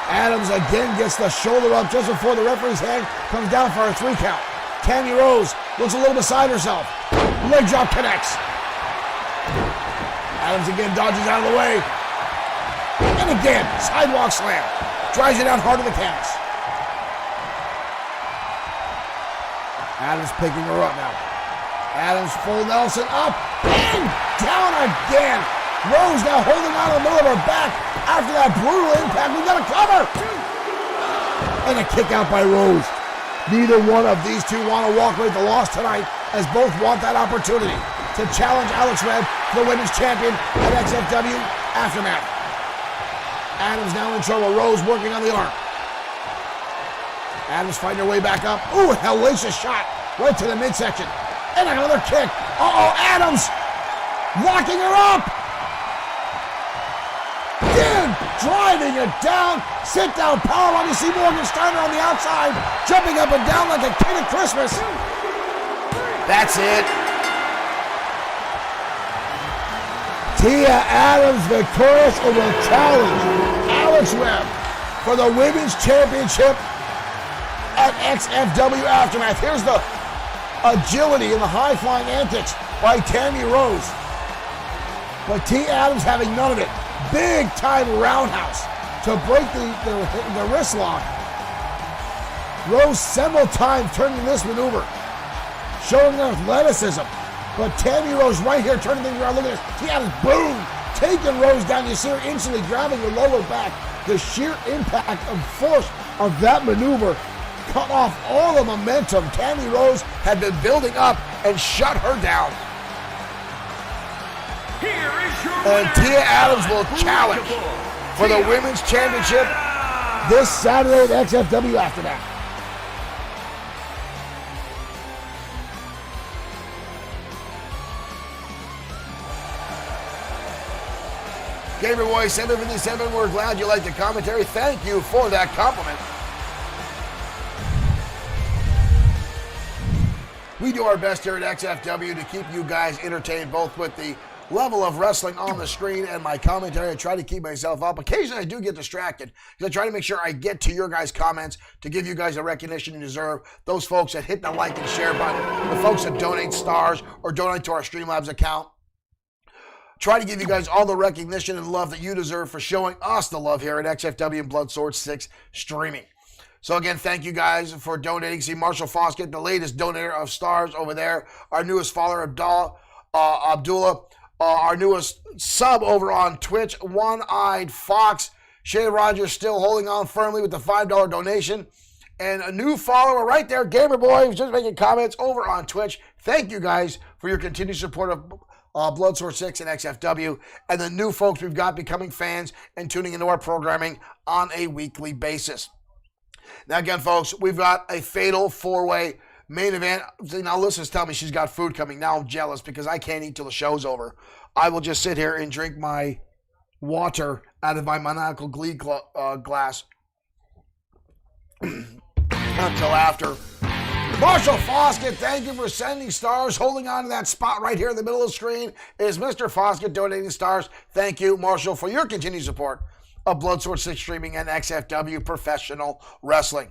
Adams again gets the shoulder up just before the referee's hand comes down for a 3 count. Tammy Rose looks a little beside herself. Leg drop connects. Adams again dodges out of the way. And again, sidewalk slam. Drives it down hard to the canvas. Adams picking her up now. Adams full Nelson up and down again. Rose now holding on in the middle of her back after that brutal impact. We got a cover. And a kick out by Rose. Neither one of these two want to walk away with the loss tonight, as both want that opportunity to challenge Alex Webb for the women's champion at XFW Aftermath. Adams now in trouble. Rose working on the arm. Adams fighting her way back up. Ooh, hellacious shot right to the midsection. And another kick. Uh-oh, Adams locking her up. Again, driving it down. Sit down powerbomb. You see Morgan Steiner on the outside, jumping up and down like a kid at Christmas. That's it. Tia Adams victorious and will challenge Alex Webb for the women's championship at XFW Aftermath. Here's the agility and the high-flying antics by Tammy Rose. But Tia Adams having none of it. Big-time roundhouse to break the wrist lock. Rose several times turning this maneuver, showing her athleticism. But Tammy Rose right here turning things around. Look at this. Tia Adams, boom, taking Rose down. You see her instantly grabbing her lower back. The sheer impact of force of that maneuver cut off all the momentum Tammy Rose had been building up and shut her down. And Tia Adams will challenge for the women's championship this Saturday at XFW Aftermath. Gamer Boy 757, we're glad you liked the commentary. Thank you for that compliment. We do our best here at XFW to keep you guys entertained, both with the level of wrestling on the screen and my commentary. I try to keep myself up. Occasionally I do get distracted because I try to make sure I get to your guys' comments to give you guys the recognition you deserve. Those folks that hit the like and share button, the folks that donate stars or donate to our Streamlabs account. Try to give you guys all the recognition and love that you deserve for showing us the love here at XFW and Blood Sword 6 streaming. So again, thank you guys for donating. See Marshall Foskett, the latest donator of stars over there. Our newest follower, Abdullah. Our newest sub over on Twitch, One-Eyed Fox. Shay Rogers still holding on firmly with the $5 donation. And a new follower right there, Gamer Boy, who's just making comments over on Twitch. Thank you guys for your continued support of Bloodsport 6 and XFW, and the new folks we've got becoming fans and tuning into our programming on a weekly basis. Now again, folks, we've got a fatal four-way main event. Now Alyssa's telling me she's got food coming. Now I'm jealous because I can't eat till the show's over. I will just sit here and drink my water out of my maniacal glee glass until after. Marshall Foskett, thank you for sending stars. Holding on to that spot right here in the middle of the screen is Mr. Foskett donating stars. Thank you, Marshall, for your continued support of Bloodsport 6 streaming and XFW professional wrestling.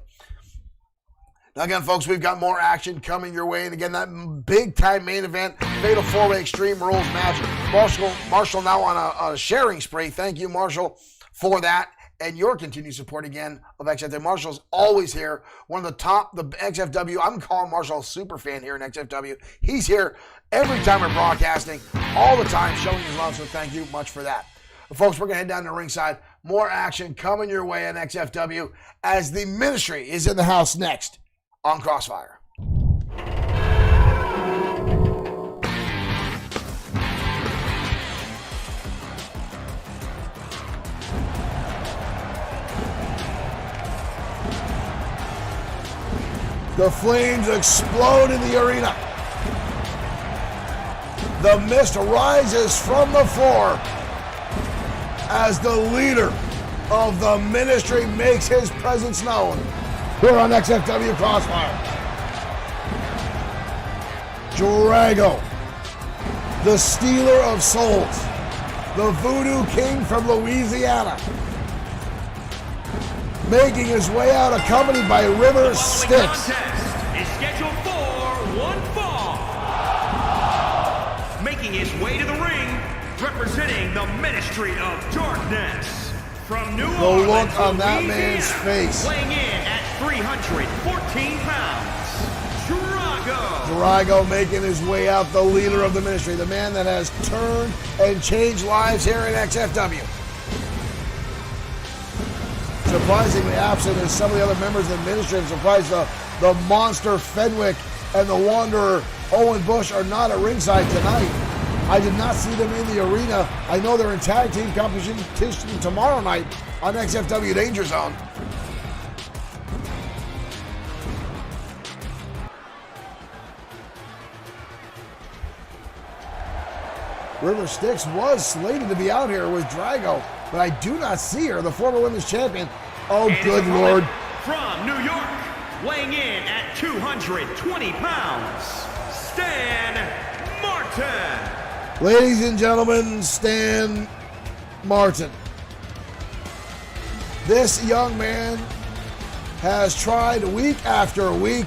Now again, folks, we've got more action coming your way. And again, that big-time main event, Fatal 4-Way Extreme Rules match. Marshall now on a sharing spree. Thank you, Marshall, for that. And your continued support again of XFW. Marshall's always here. One of the top, the XFW. I'm calling Marshall a super fan here in XFW. He's here every time we're broadcasting, all the time, showing his love. So thank you much for that. But folks, we're going to head down to ringside. More action coming your way on XFW as the Ministry is in the house next on Crossfire. The flames explode in the arena. The mist rises from the floor as the leader of the Ministry makes his presence known here on XFW Crossfire. Drago, the stealer of souls, the voodoo king from Louisiana, making his way out accompanied by River Styx. Is scheduled for one fall. Making his way to the ring, representing the Ministry of Darkness from New Orleans, the look on that Louisiana, man's face. weighing in at 314 pounds, Drago. Drago making his way out, the leader of the Ministry, the man that has turned and changed lives here in XFW. Surprisingly absent as some of the other members of the Ministry. I'm surprised the Monster Fenwick and the Wanderer Owen Bush are not at ringside tonight. I did not see them in the arena. I know they're in tag team competition tomorrow night on XFW Danger Zone. River Styx was slated to be out here with Drago, but I do not see her, the former women's champion. Oh, and good Lord. From New York, weighing in at 220 pounds, Stan Martin. Ladies and gentlemen, Stan Martin. This young man has tried week after week.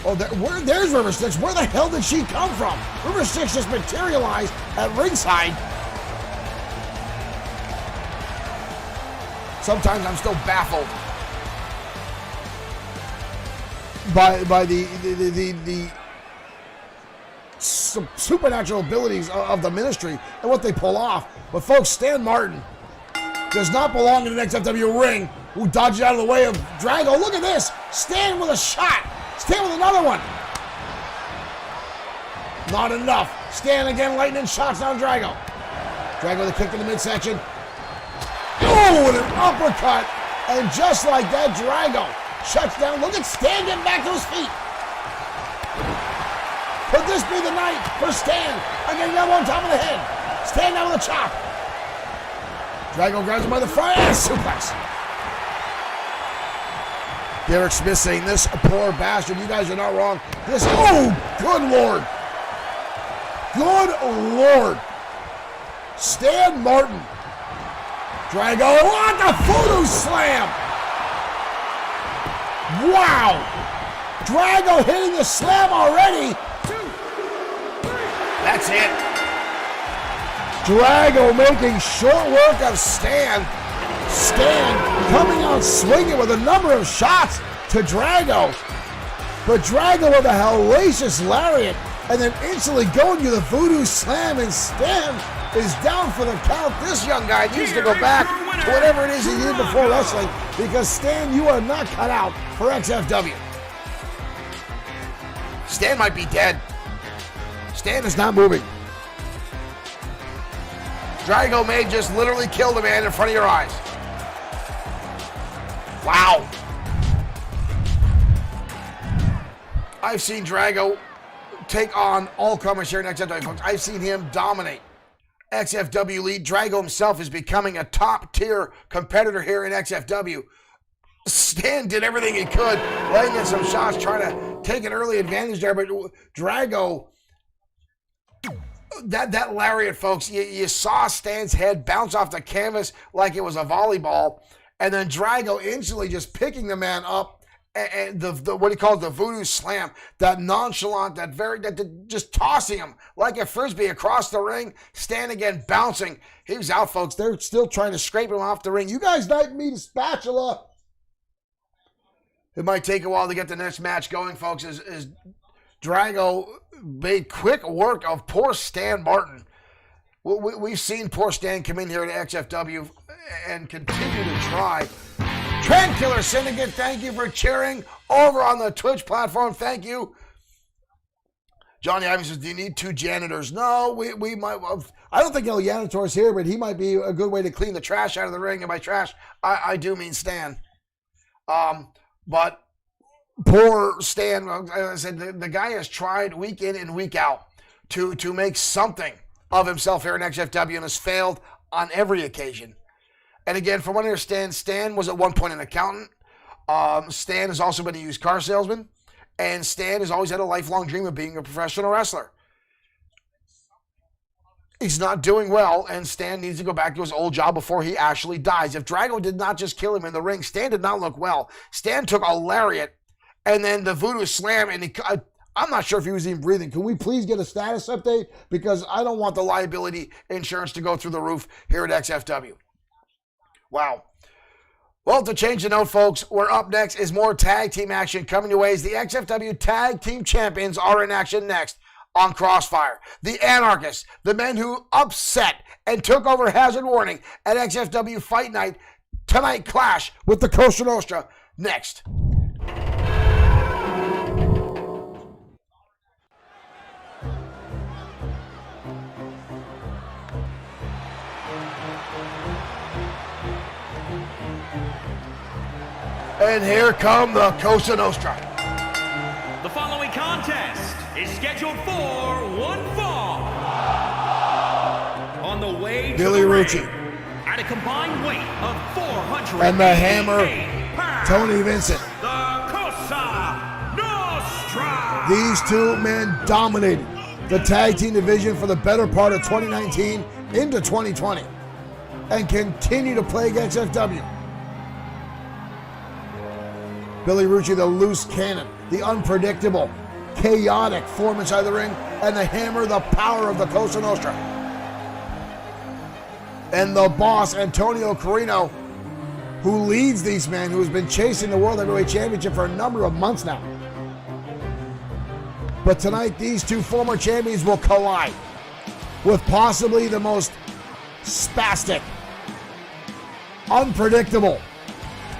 Oh, there's River Styx. Where the hell did she come from? River Styx just materialized at ringside. Sometimes I'm still baffled by the supernatural abilities of the Ministry and what they pull off. But folks, Stan Martin does not belong in an XFW ring. Who dodges out of the way of Drago? Look at this. Stan with a shot. Stan with another one. Not enough. Stan again, lightning shots down Drago. Drago with a kick in the midsection. Oh, and an uppercut. And just like that, Drago shuts down. Look at Stan getting back to his feet. Could this be the night for Stan? Again, another one on top of the head. Stan down with a chop. Drago grabs him by the front and suplex. Derek Smith saying, this poor bastard, you guys are not wrong. This, oh, good Lord. Good Lord. Stan Martin. Drago, what the voodoo slam. Wow. Drago hitting the slam already. 2, 3. That's it. Drago making short work of Stan. Stan coming out swinging with a number of shots to Drago. But Drago with a hellacious lariat and then instantly going to the Voodoo Slam, and Stan is down for the count. This young guy needs to go back to whatever it is he did before wrestling, because Stan, you are not cut out for XFW. Stan might be dead. Stan is not moving. Drago may just literally kill the man in front of your eyes. Wow. I've seen Drago take on all comers here in XFW, folks. I've seen him dominate XFW lead. Drago himself is becoming a top-tier competitor here in XFW. Stan did everything he could, laying in some shots, trying to take an early advantage there, but Drago, that lariat, folks, you saw Stan's head bounce off the canvas like it was a volleyball, and then Drago instantly just picking the man up, and the what he calls the Voodoo Slam, that nonchalant, that just tossing him like a frisbee across the ring. Stan again bouncing. He was out, folks. They're still trying to scrape him off the ring. You guys might need a spatula. It might take a while to get the next match going, folks, as Drago made quick work of poor Stan Martin. We've seen poor Stan come in here at XFW and continue to try. Trent Killer Syndicate, thank you for cheering over on the Twitch platform. Thank you. Johnny Ivy says, do you need 2 janitors? No, we might. I don't think El Janitor's here, but he might be a good way to clean the trash out of the ring. And by trash, I do mean Stan. But poor Stan, as I said, the guy has tried week in and week out to make something of himself here in XFW and has failed on every occasion. And again, from what I understand, Stan was at one point an accountant. Stan has also been a used car salesman. And Stan has always had a lifelong dream of being a professional wrestler. He's not doing well, and Stan needs to go back to his old job before he actually dies. If Drago did not just kill him in the ring, Stan did not look well. Stan took a lariat and then the Voodoo Slam, and I'm not sure if he was even breathing. Can we please get a status update? Because I don't want the liability insurance to go through the roof here at XFW. Wow. Well, to change the note, folks, we're up next is more tag team action coming your way as the XFW Tag Team Champions are in action next on Crossfire. The Anarchists, the men who upset and took over Hazard Warning at XFW Fight Night, tonight clash with the Cosa Nostra next. And here come the Cosa Nostra. The following contest is scheduled for one fall. On the way to Billy the Rucci. ring, at a combined weight of 400 And the Hammer, pounds, Tony Vincent. the Cosa Nostra. These two men dominated the tag team division for the better part of 2019 into 2020 and continue to plague XFW. Billy Rucci, the loose cannon, the unpredictable, chaotic form inside the ring, and the Hammer, the power of the Cosa Nostra. And the boss, Antonio Carino, who leads these men, who has been chasing the World Heavyweight Championship for a number of months now. But tonight, these two former champions will collide with possibly the most spastic, unpredictable,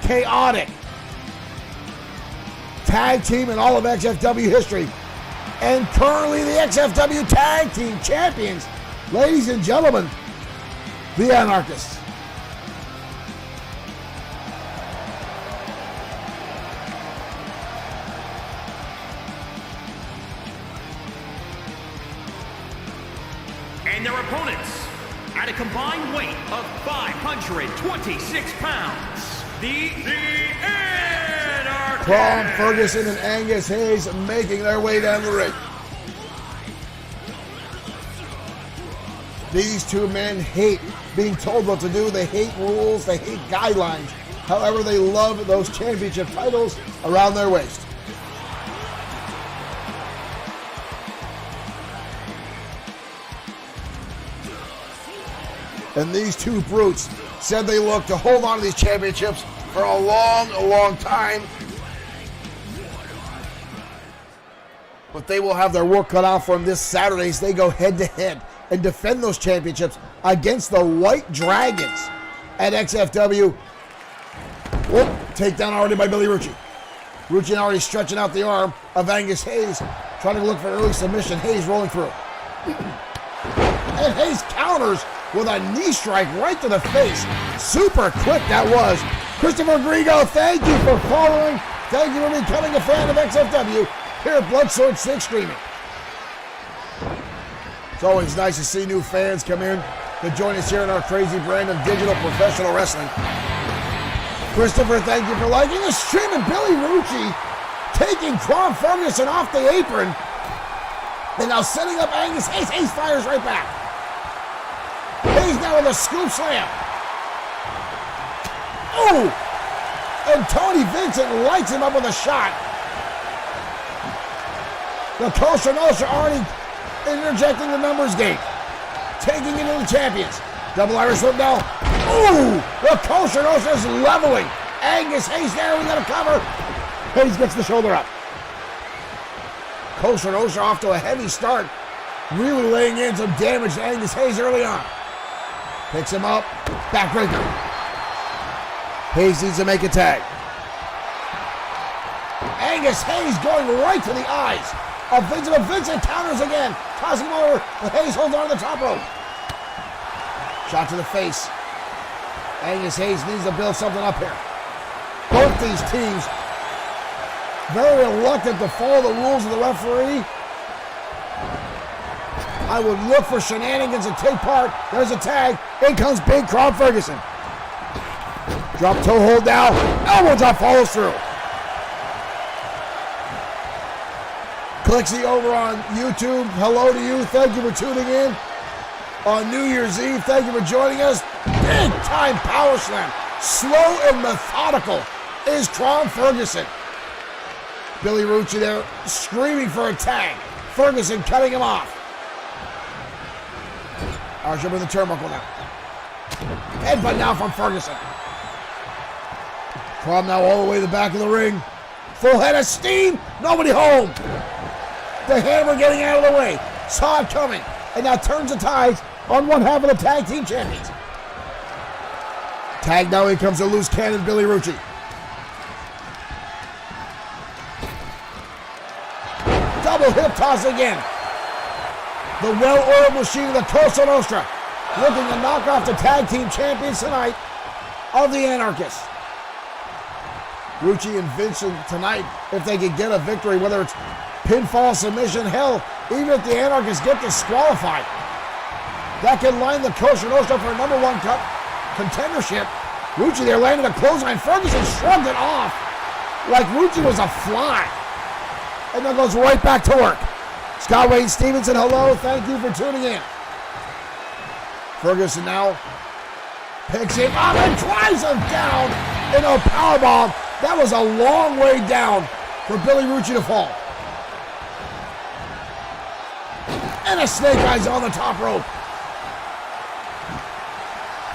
chaotic tag team in all of XFW history, and currently the XFW Tag Team Champions, ladies and gentlemen, the Anarchists. And their opponents, at a combined weight of 526 pounds, the Anarchists. Crom Ferguson and Angus Hayes making their way down the ring. These two men hate being told what to do. They hate rules. They hate guidelines. However, they love those championship titles around their waist. And these two brutes said they look to hold on to these championships for a long time. But but they will have their work cut out for them this Saturday as they go head-to-head and defend those championships against the White Dragons at XFW. Whoop, takedown already by Billy Rucci. Rucci already stretching out the arm of Angus Hayes, trying to look for an early submission. Hayes rolling through. And Hayes counters with a knee strike right to the face. Super quick that was. Christopher Grigo, thank you for following. Thank you for becoming a fan of XFW here at Bloodsword 6 streaming. It's always nice to see new fans come in to join us here in our crazy brand of digital professional wrestling. Christopher, thank you for liking the stream. And Billy Rucci taking Crom Ferguson off the apron. And now setting up Angus Hayes. Hayes fires right back. Hayes now with a scoop slam. Oh! And Tony Vincent lights him up with a shot. The Costa Nostra already interjecting the numbers game. Taking it to the champions. Double Irish whip now. Ooh! The Costa Nostra is leveling. Angus Hayes there. We got a cover. Hayes gets the shoulder up. Costa Nostra off to a heavy start. Really laying in some damage to Angus Hayes early on. Picks him up. Backbreaker. Hayes needs to make a tag. Angus Hayes going right to the eyes of Vincent. But Vincent counters again. Tossing him over. But Hayes holds on to the top rope. Shot to the face. Angus Hayes needs to build something up here. Both these teams very reluctant to follow the rules of the referee. I would look for shenanigans and take part. There's a tag. In comes Big Crom Ferguson. Drop toe hold now. Elbow drop follows through. Clixie over on YouTube. Hello to you. Thank you for tuning in on New Year's Eve. Thank you for joining us. Big time power slam. Slow and methodical is Crom Ferguson. Billy Rucci there screaming for a tag. Ferguson cutting him off. Archer with the turnbuckle now. Headbutt now from Ferguson. Crom now all the way to the back of the ring. Full head of steam. Nobody home. The Hammer getting out of the way. Saw it coming. And now turns the tides on one half of the tag team champions. Tag now. Here comes a loose cannon, Billy Rucci. Double hip toss again. The well-oiled machine of the Costa Nostra looking to knock off the tag team champions tonight of the Anarchists. Rucci and Vincent tonight, if they could get a victory, whether it's pinfall, submission, hell, even if the Anarchists get disqualified, that could line the Costa Nostra for a number one contendership. Rucci there landed a clothesline. Ferguson shrugged it off like Rucci was a fly. And then goes right back to work. Scott Wayne Stevenson, hello. Thank you for tuning in. Ferguson now picks him up and drives him down in a powerbomb. That was a long way down for Billy Rucci to fall. And a snake eyes on the top rope.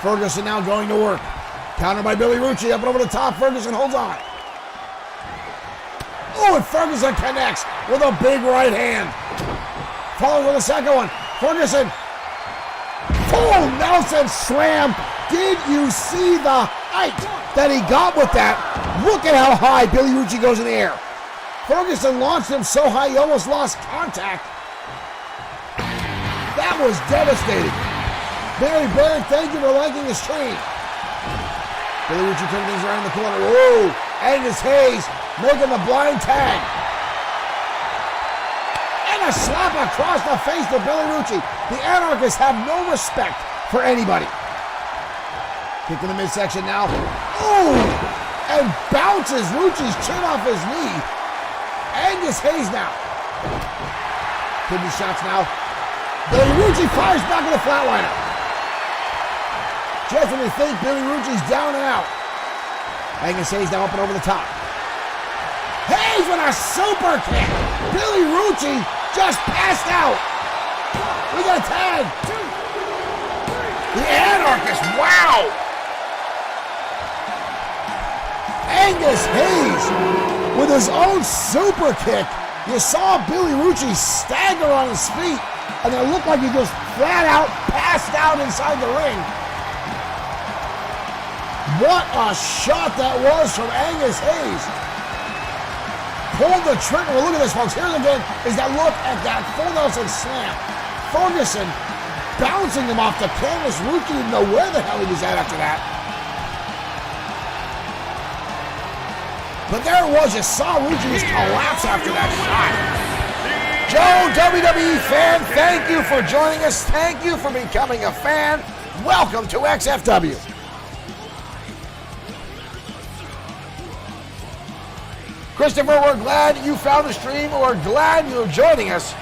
Ferguson now going to work. Countered by Billy Rucci. Up and over the top. Ferguson holds on. Oh, and Ferguson connects with a big right hand. Follows with a second one. Ferguson. Full Nelson slam. Did you see the height that he got with that? Look at how high Billy Rucci goes in the air. Ferguson launched him so high he almost lost contact. That was devastating. Barry Bird, thank you for liking the stream. Billy Rucci turning things around in the corner. Whoa! Angus Hayes making the blind tag. And a slap across the face to Billy Rucci. The Anarchists have no respect for anybody. Kick in the midsection now. Oh! And bounces Rucci's chin off his knee. Angus Hayes now. Kidney shots now. Billy Rucci fires back with a flatliner. Just when we think Billy Rucci's down and out. Angus Hayes now up and over the top. Hayes with a super kick. Billy Rucci just passed out. We got a tag. The Anarchist, wow. Angus Hayes with his own super kick You saw Billy Rucci stagger on his feet, and it looked like he just flat out passed out inside the ring. What a shot that was from Angus Hayes. Pulled the trigger. Well, look at this, folks. Here's again is that look at that full Nelson slam. Ferguson bouncing him off the canvas. Rucci didn't know where the hell he was at after that. But there it was. You saw Rucci just collapse after that shot. Joe, WWE fan, thank you for joining us. Thank you for becoming a fan. Welcome to XFW. Christopher, we're glad you found the stream. We're glad you're joining us.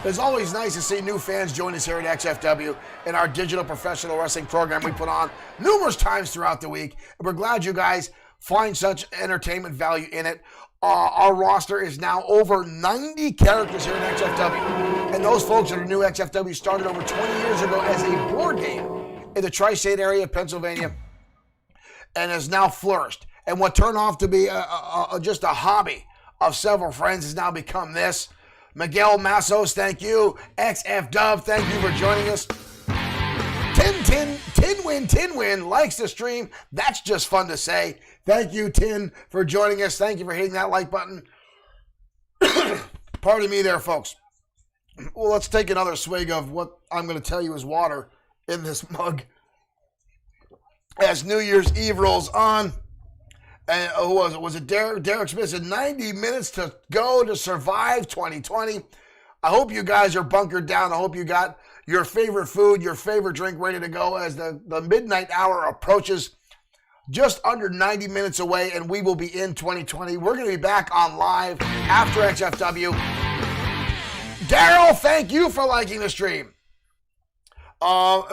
It's always nice to see new fans join us here at XFW in our digital professional wrestling program we put on numerous times throughout the week. And we're glad you guys find such entertainment value in it. Our roster is now over 90 characters here at XFW. And those folks that are new, XFW started over 20 years ago as a board game in the tri-state area of Pennsylvania, and has now flourished. And what turned off to be just a hobby of several friends has now become this. Miguel Massos, thank you. XFW, thank you for joining us. Tin Win likes the stream. That's just fun to say. Thank you, Tin, for joining us. Thank you for hitting that like button. Pardon me there, folks. Well, let's take another swig of what I'm going to tell you is water in this mug. As New Year's Eve rolls on, and who was it? Was it Derek Smith said 90 minutes to go to survive 2020. I hope you guys are bunkered down. I hope you got your favorite food, your favorite drink ready to go as the midnight hour approaches. Just under 90 minutes away, and we will be in 2020. We're going to be back on live after XFW. Daryl, thank you for liking the stream.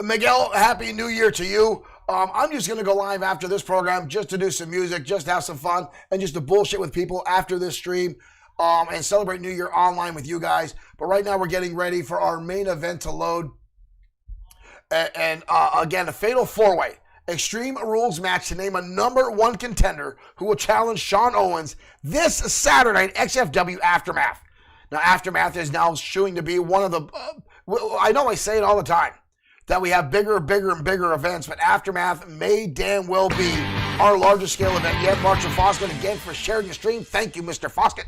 Miguel, Happy New Year to you. I'm just going to go live after this program just to do some music, just have some fun, and just to bullshit with people after this stream and celebrate New Year online with you guys. But right now we're getting ready for our main event to load. And again, a fatal four-way Extreme Rules match to name a number one contender who will challenge Sean Owens this Saturday at XFW Aftermath. Now, Aftermath is now shooing to be one of the, I know I say it all the time, that we have bigger and bigger events, but Aftermath may damn well be our largest scale event yet. Marshall Foskett, again, for sharing the stream. Thank you, Mr. Foskett.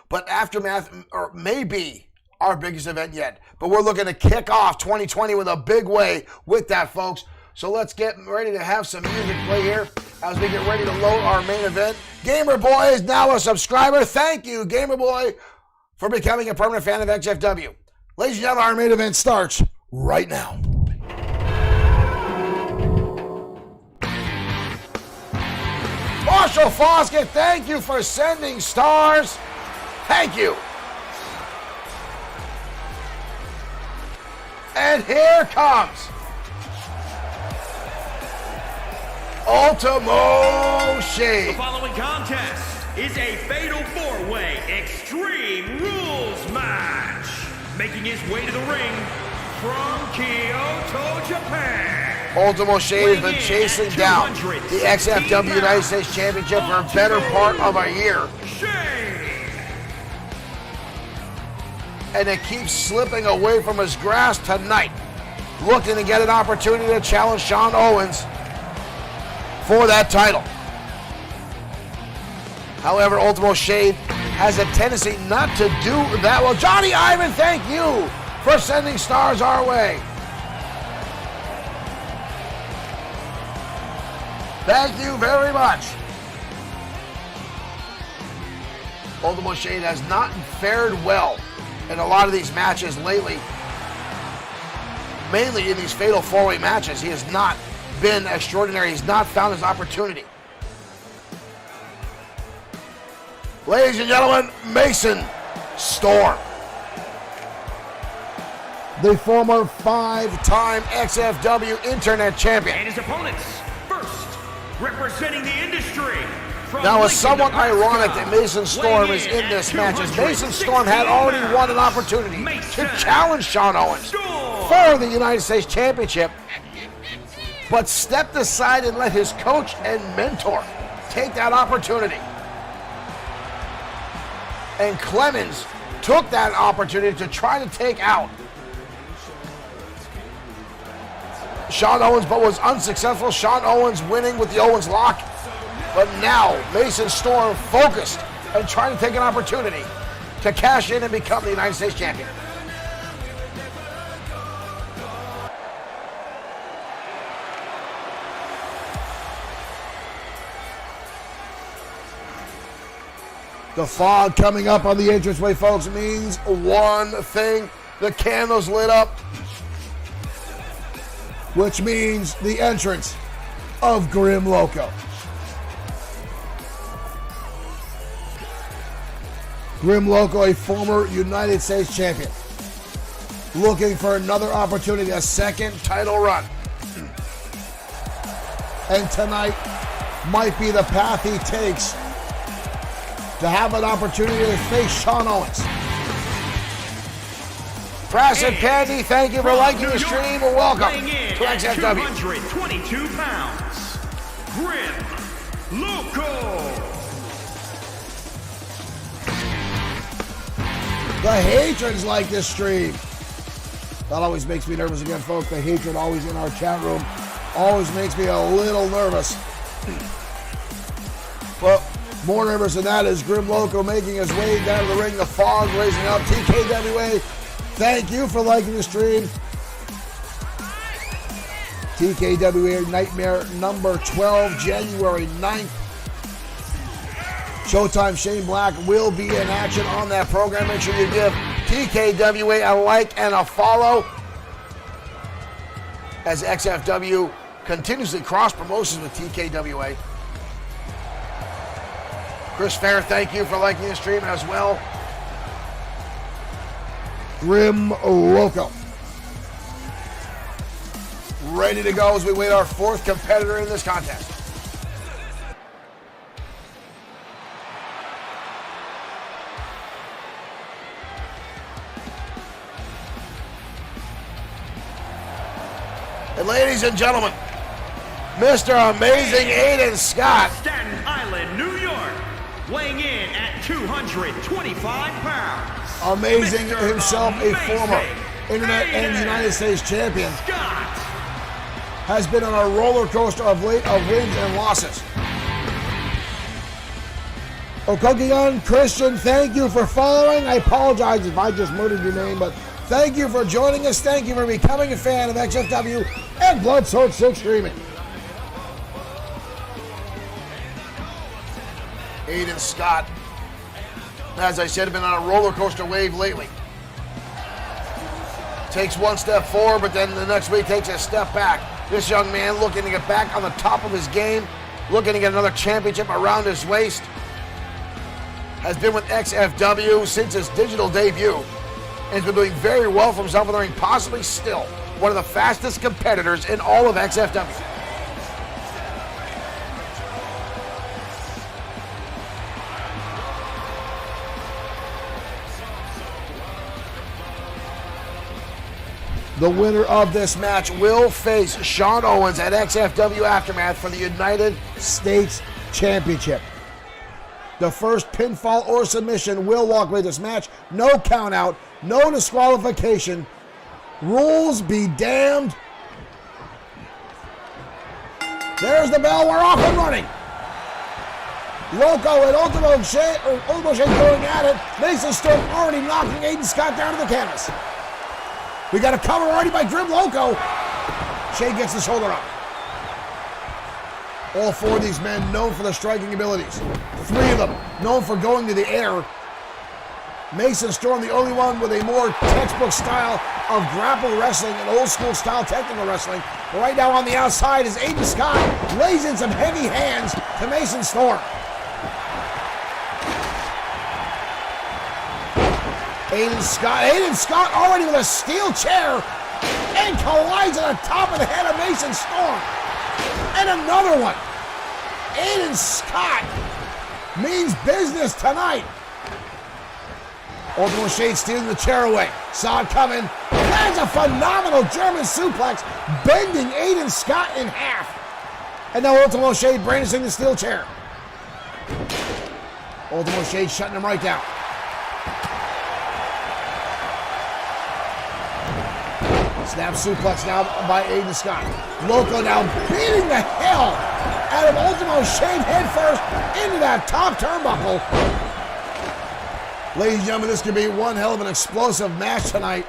But Aftermath may be our biggest event yet. But we're looking to kick off 2020 with a big way with that, folks. So let's get ready to have some music play here as we get ready to load our main event. Gamer Boy is now a subscriber. Thank you, Gamer Boy, for becoming a permanent fan of XFW. Ladies and gentlemen, our main event starts right now. Marshall Foskett, thank you for sending stars. Thank you. And here comes Ultimo Shade. The following contest is a fatal four-way Extreme Rules match. Making his way to the ring from Kyoto, Japan, Ultimo Shade has been chasing down the XFW United States Championship for a better part of a year. And it keeps slipping away from his grasp tonight. Looking to get an opportunity to challenge Sean Owens for that title. However, Ultimo Shade has a tendency not to do that well. Johnny Ivan, thank you for sending stars our way. Thank you very much. Ultimo Shade has not fared well in a lot of these matches lately. Mainly in these fatal four-way matches, he has not been extraordinary. He's not found his opportunity. Ladies and gentlemen, Mason Storm, the former five-time XFW Internet Champion. And his opponents, first, representing the industry. Now, it's somewhat ironic that Mason Storm is in this match, as Mason Storm had already won an opportunity to challenge Sean Owens for the United States Championship, but stepped aside and let his coach and mentor take that opportunity. And Clemens took that opportunity to try to take out Sean Owens, but was unsuccessful. Sean Owens winning with the Owens lock. But now Mason Storm focused and trying to take an opportunity to cash in and become the United States champion. The fog coming up on the entranceway, folks, means one thing. The candles lit up, which means the entrance of Grim Loco. Grim Loco, a former United States champion, looking for another opportunity, a second title run. And tonight might be the path he takes to have an opportunity to face Sean Owens. Press and Candy, thank you for liking the stream and welcome to XFW. 222 pounds, Grim Loco. The hatreds like this stream. That always makes me nervous again, folks. The hatred always in our chat room always makes me a little nervous. Well, more nervous than that is Grim Loco making his way down to the ring. The fog raising up. TKWA, thank you for liking the stream. TKWA Nightmare number 12, January 9th. Showtime Shane Black will be in action on that program. Make sure you give TKWA a like and a follow as XFW continuously cross promotions with TKWA. Chris Fair, thank you for liking the stream as well. Grim Loco, ready to go as we wait our fourth competitor in this contest. And ladies and gentlemen, Mr. Amazing Aiden Scott. Staten Island, New York, weighing in at 225 pounds. Amazing Mr. himself, a former Internet Aiden and United States champion. Scott. Has been on a roller coaster of late of wins and losses. Okokion Christian, thank you for following. I apologize if I just murdered your name, but thank you for joining us. Thank you for becoming a fan of XFW and Blood Sword 6 streaming. Aiden Scott, as I said, has been on a roller coaster wave lately. Takes one step forward, but then the next week takes a step back. This young man looking to get back on the top of his game, looking to get another championship around his waist. Has been with XFW since his digital debut and has been doing very well for himself in the ring, possibly still one of the fastest competitors in all of XFW. The winner of this match will face Sean Owens at XFW Aftermath for the United States Championship. The first pinfall or submission will walk away this match. No count out, no disqualification. Rules be damned. There's the bell, we're off and running. Loco and Ultimo Shea going at it. Mason Storm already knocking Aiden Scott down to the canvas. We got a cover already by Grim Loco. Shea gets the shoulder up. All four of these men known for their striking abilities. Three of them known for going to the air. Mason Storm, the only one with a more textbook style of grapple wrestling and old school style technical wrestling. But right now on the outside is Aiden Scott, lays in some heavy hands to Mason Storm. Aiden Scott already with a steel chair and collides at the top of the head of Mason Storm. And another one. Aiden Scott means business tonight. Ultimo Shade stealing the chair away. Saw it coming. Lands a phenomenal German suplex, bending Aiden Scott in half. And now Ultimo Shade brandishing the steel chair. Ultimo Shade shutting him right down. Snap suplex now by Aiden Scott. Loco now beating the hell out of Ultimo Shade head first into that top turnbuckle. Ladies and gentlemen, this could be one hell of an explosive match tonight.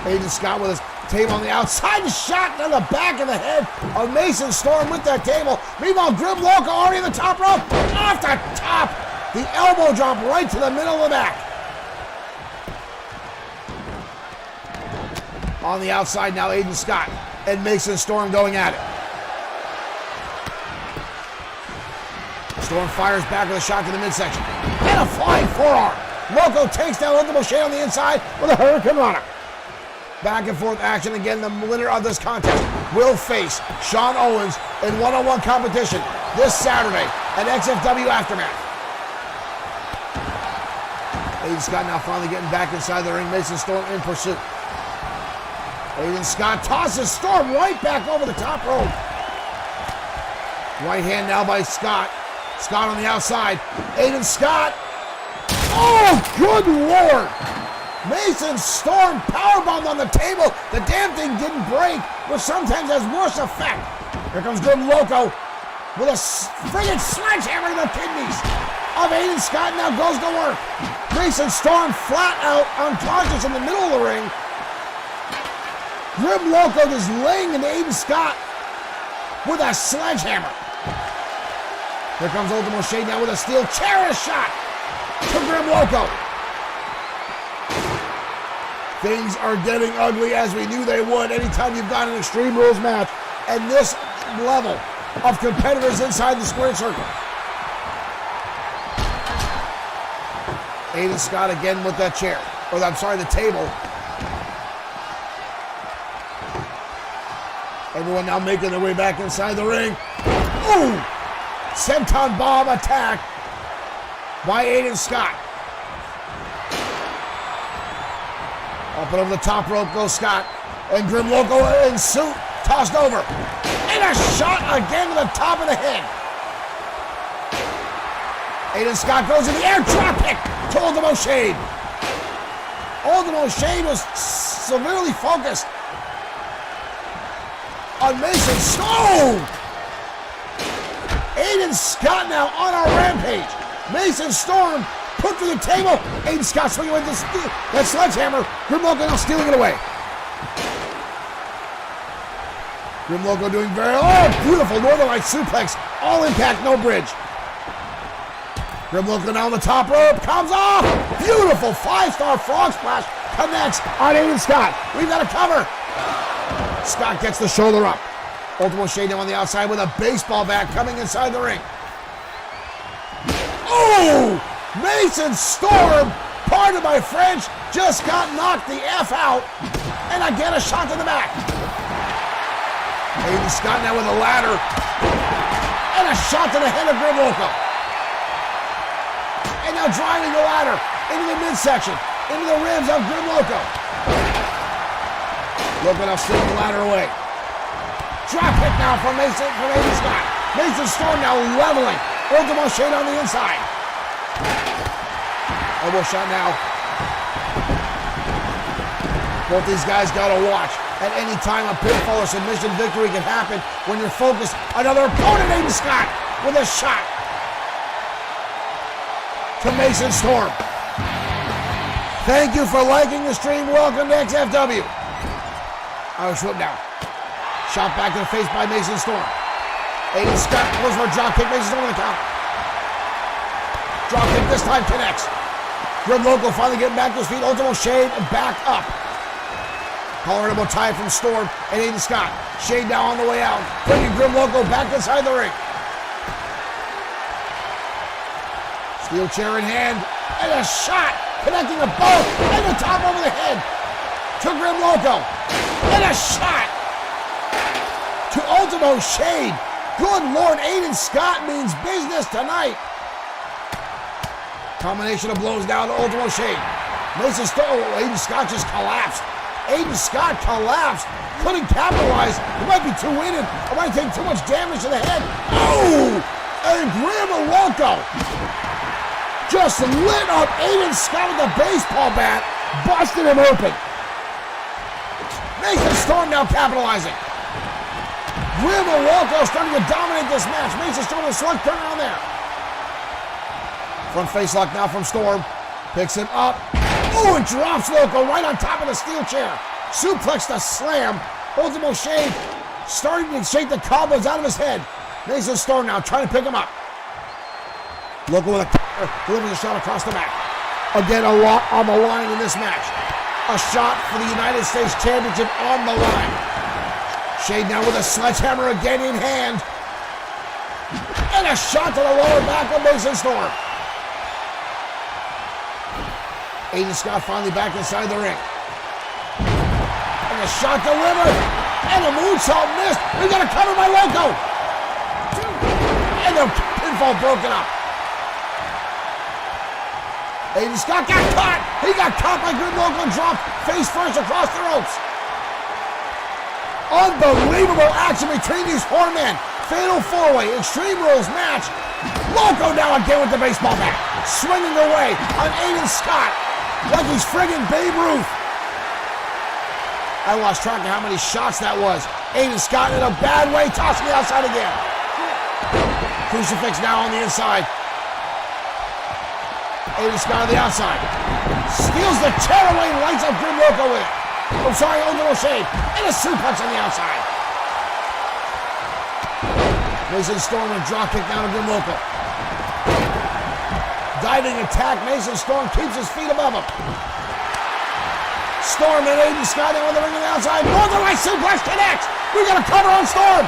Aiden Scott with his table on the outside, shot to the back of the head of Mason Storm with that table. Meanwhile, Grim Loco already in the top rope. Off the top. The elbow drop right to the middle of the back. On the outside now, Aiden Scott and Mason Storm going at it. Storm fires back with a shot to the midsection. And a flying forearm. Loco takes down Ultimo Shade on the inside with a Hurricane Runner. Back and forth action again. The winner of this contest will face Sean Owens in one-on-one competition this Saturday at XFW Aftermath. Aiden Scott now finally getting back inside the ring. Mason Storm in pursuit. Aiden Scott tosses Storm right back over the top rope. Right hand now by Scott. Scott on the outside. Aiden Scott. Oh, good Lord. Mason Storm powerbombed on the table. The damn thing didn't break, which sometimes has worse effect. Here comes Good Loco with a friggin' sledgehammer to the kidneys of Aiden Scott. Now goes to work. Mason Storm flat out unconscious in the middle of the ring. Grim Loco just laying into Aiden Scott with a sledgehammer. Here comes Ultimo Shade now with a steel chair and a shot to Grim Loco. Things are getting ugly as we knew they would anytime you've got an Extreme Rules match and this level of competitors inside the squared circle. Aiden Scott again with that chair. Or I'm sorry, the table. Everyone now making their way back inside the ring. Ooh! Senton Bomb attack by Aiden Scott. Up and over the top rope goes Scott. And Grim Loco in suit, tossed over. And a shot again to the top of the head. Aiden Scott goes in the air, drop kick to Ultimo Shade. Ultimo Shade was severely focused on Mason Storm. Aiden Scott now on our rampage. Mason Storm put through the table. Aiden Scott swinging with that sledgehammer. Grim Loco now stealing it away. Grim Loco doing very, beautiful Northern Light suplex. All impact, no bridge. Grim Loco now on the top rope. Comes off. Beautiful 5-star frog splash. Connects on Aiden Scott. We've got a cover. Scott gets the shoulder up. Ultimo Shade now on the outside with a baseball bat coming inside the ring. Oh! Mason Storm, pardon my French, just got knocked the F out. And again, a shot to the back. Aiden Scott now with a ladder. And a shot to the head of Grim Loco. And now driving the ladder into the midsection, into the ribs of Grim Loco. Loco now stealing the ladder away. Drop kick now from Aiden Scott. Mason Storm now leveling. Ultimo Shade on the inside. Elbow shot now. Both these guys got to watch. At any time, a pinfall or submission victory can happen when you're focused. Another opponent, Aiden Scott, with a shot to Mason Storm. Thank you for liking the stream. Welcome to XFW. Irish whip now. Shot back to the face by Mason Storm. Aiden Scott goes for a drop kick. Mason Storm on the count. Drop kick this time connects. Grim Loco finally getting back to his feet. Ultimo Shade back up. Colorado tie from Storm and Aiden Scott. Shade now on the way out. Bringing Grim Loco back inside the ring. Steel chair in hand. And a shot connecting the both and the top over the head to Grim Loco. And a shot to Ultimo Shade. Good Lord, Aiden Scott means business tonight. Combination of blows down to Ultimo Shade. Mason Storm, Aiden Scott just collapsed. Aiden Scott collapsed. Couldn't capitalize. He might be too winded. It might take too much damage to the head. Oh! And Grim Loco just lit up Aiden Scott with the baseball bat, busted him open. Mason Storm now capitalizing. Grim Loco starting to dominate this match. Mason Storm with a select turnaround there. Front face lock now from Storm. Picks him up. Oh, and drops Loco right on top of the steel chair. Suplex to slam. Ultimo Shade starting to shake the cobwebs out of his head. Mason Storm now trying to pick him up. Loco with a counter, delivers a shot across the mat. Again, a lot on the line in this match. A shot for the United States Championship on the line. Shade now with a sledgehammer again in hand. And a shot to the lower back of Mason Storm. Aiden Scott finally back inside the ring. And a shot delivered. And a moonsault missed. We got a cover by Loco. And the pinfall broken up. Aiden Scott got caught. He got caught by Grim Loco and dropped face first across the ropes. Unbelievable action between these four men. Fatal four-way Extreme Rules match. Loco now again with the baseball bat. Swinging away on Aiden Scott like he's friggin' Babe Ruth. I lost track of how many shots that was. Aiden Scott in a bad way, tossing the outside again. Crucifix now on the inside. Aiden Scott on the outside. Steals the chair away and lights up Grim Loco with it. I'm sorry, Ultimo Shade. And a suplex on the outside. Mason Storm and drop kick down to Grim Loco. Diving attack. Mason Storm keeps his feet above him. Storm and Aiden Scott now on the ring on the outside. Northern Light suplex connects. We got a cover on Storm.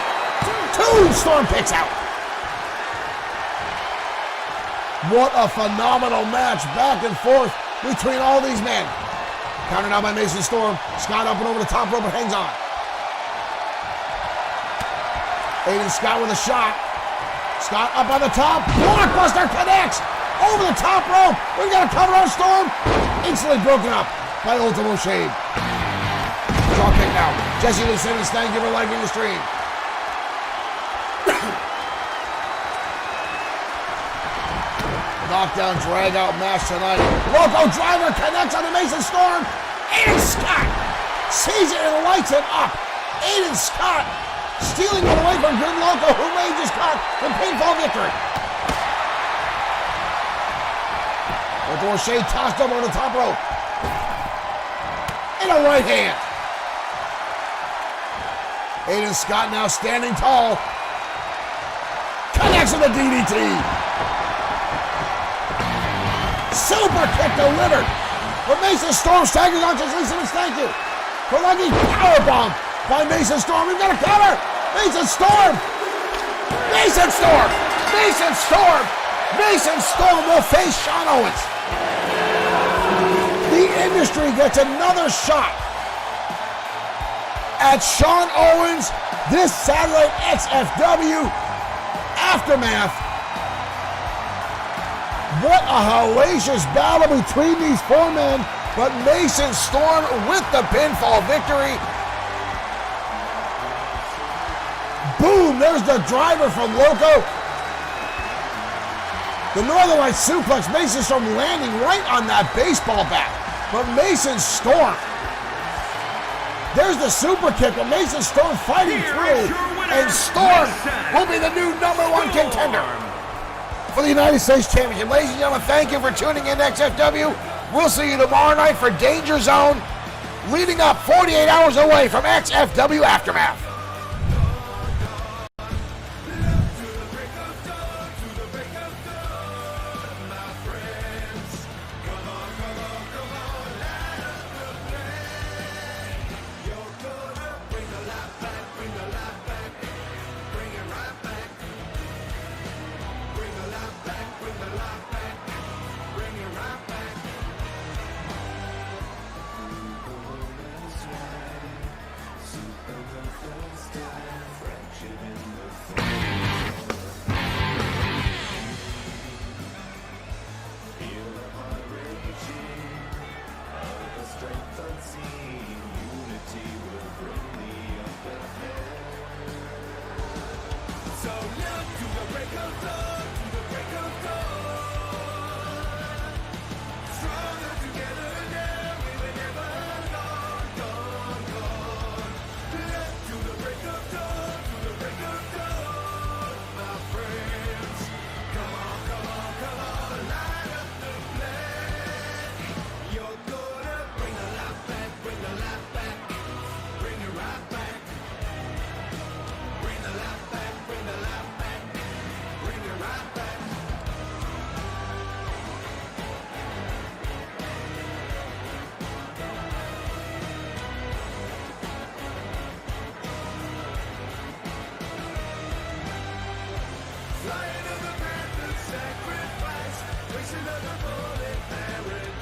Two. Storm kicks out. What a phenomenal match back and forth between all these men. Countered out by Mason Storm. Scott up and over the top rope and hangs on. Aiden Scott with a shot. Scott up on the top. Blockbuster connects. Over the top rope. We've got a cover on Storm. Instantly broken up by Ultimo Shade. Draw kick now. Jesse Lee Simmons, thank you for liking the stream. Knockdown, drag out match tonight. Loco driver connects on the Mason Storm. Aiden Scott sees it and lights it up. Aiden Scott stealing it away from Grim Loco, who may just got the pinfall victory. Ultimo Shade tossed up on the top rope. And a right hand. Aiden Scott now standing tall. Connects with a DDT. Super kick delivered. But Mason Storm staggers on Jesse Lee Simmons, thank you. For lucky powerbomb by Mason Storm. We've got a cover. Mason Storm. Mason Storm. Mason Storm. Mason Storm will face Sean Owens. The industry gets another shot at Sean Owens this Saturday XFW Aftermath. What a hellacious battle between these four men, but Mason Storm with the pinfall victory. Boom, there's the driver from Loco. The Northern Light suplex, Mason Storm landing right on that baseball bat. But Mason Storm, there's the super kick, but Mason Storm fighting through, and Storm will be the new #1 contender for the United States Championship. Ladies and gentlemen, thank you for tuning in to XFW. We'll see you tomorrow night for Danger Zone, leading up 48 hours away from XFW Aftermath. Super Lion of the Panthers, sacrifice, chasing of the bullet paradise.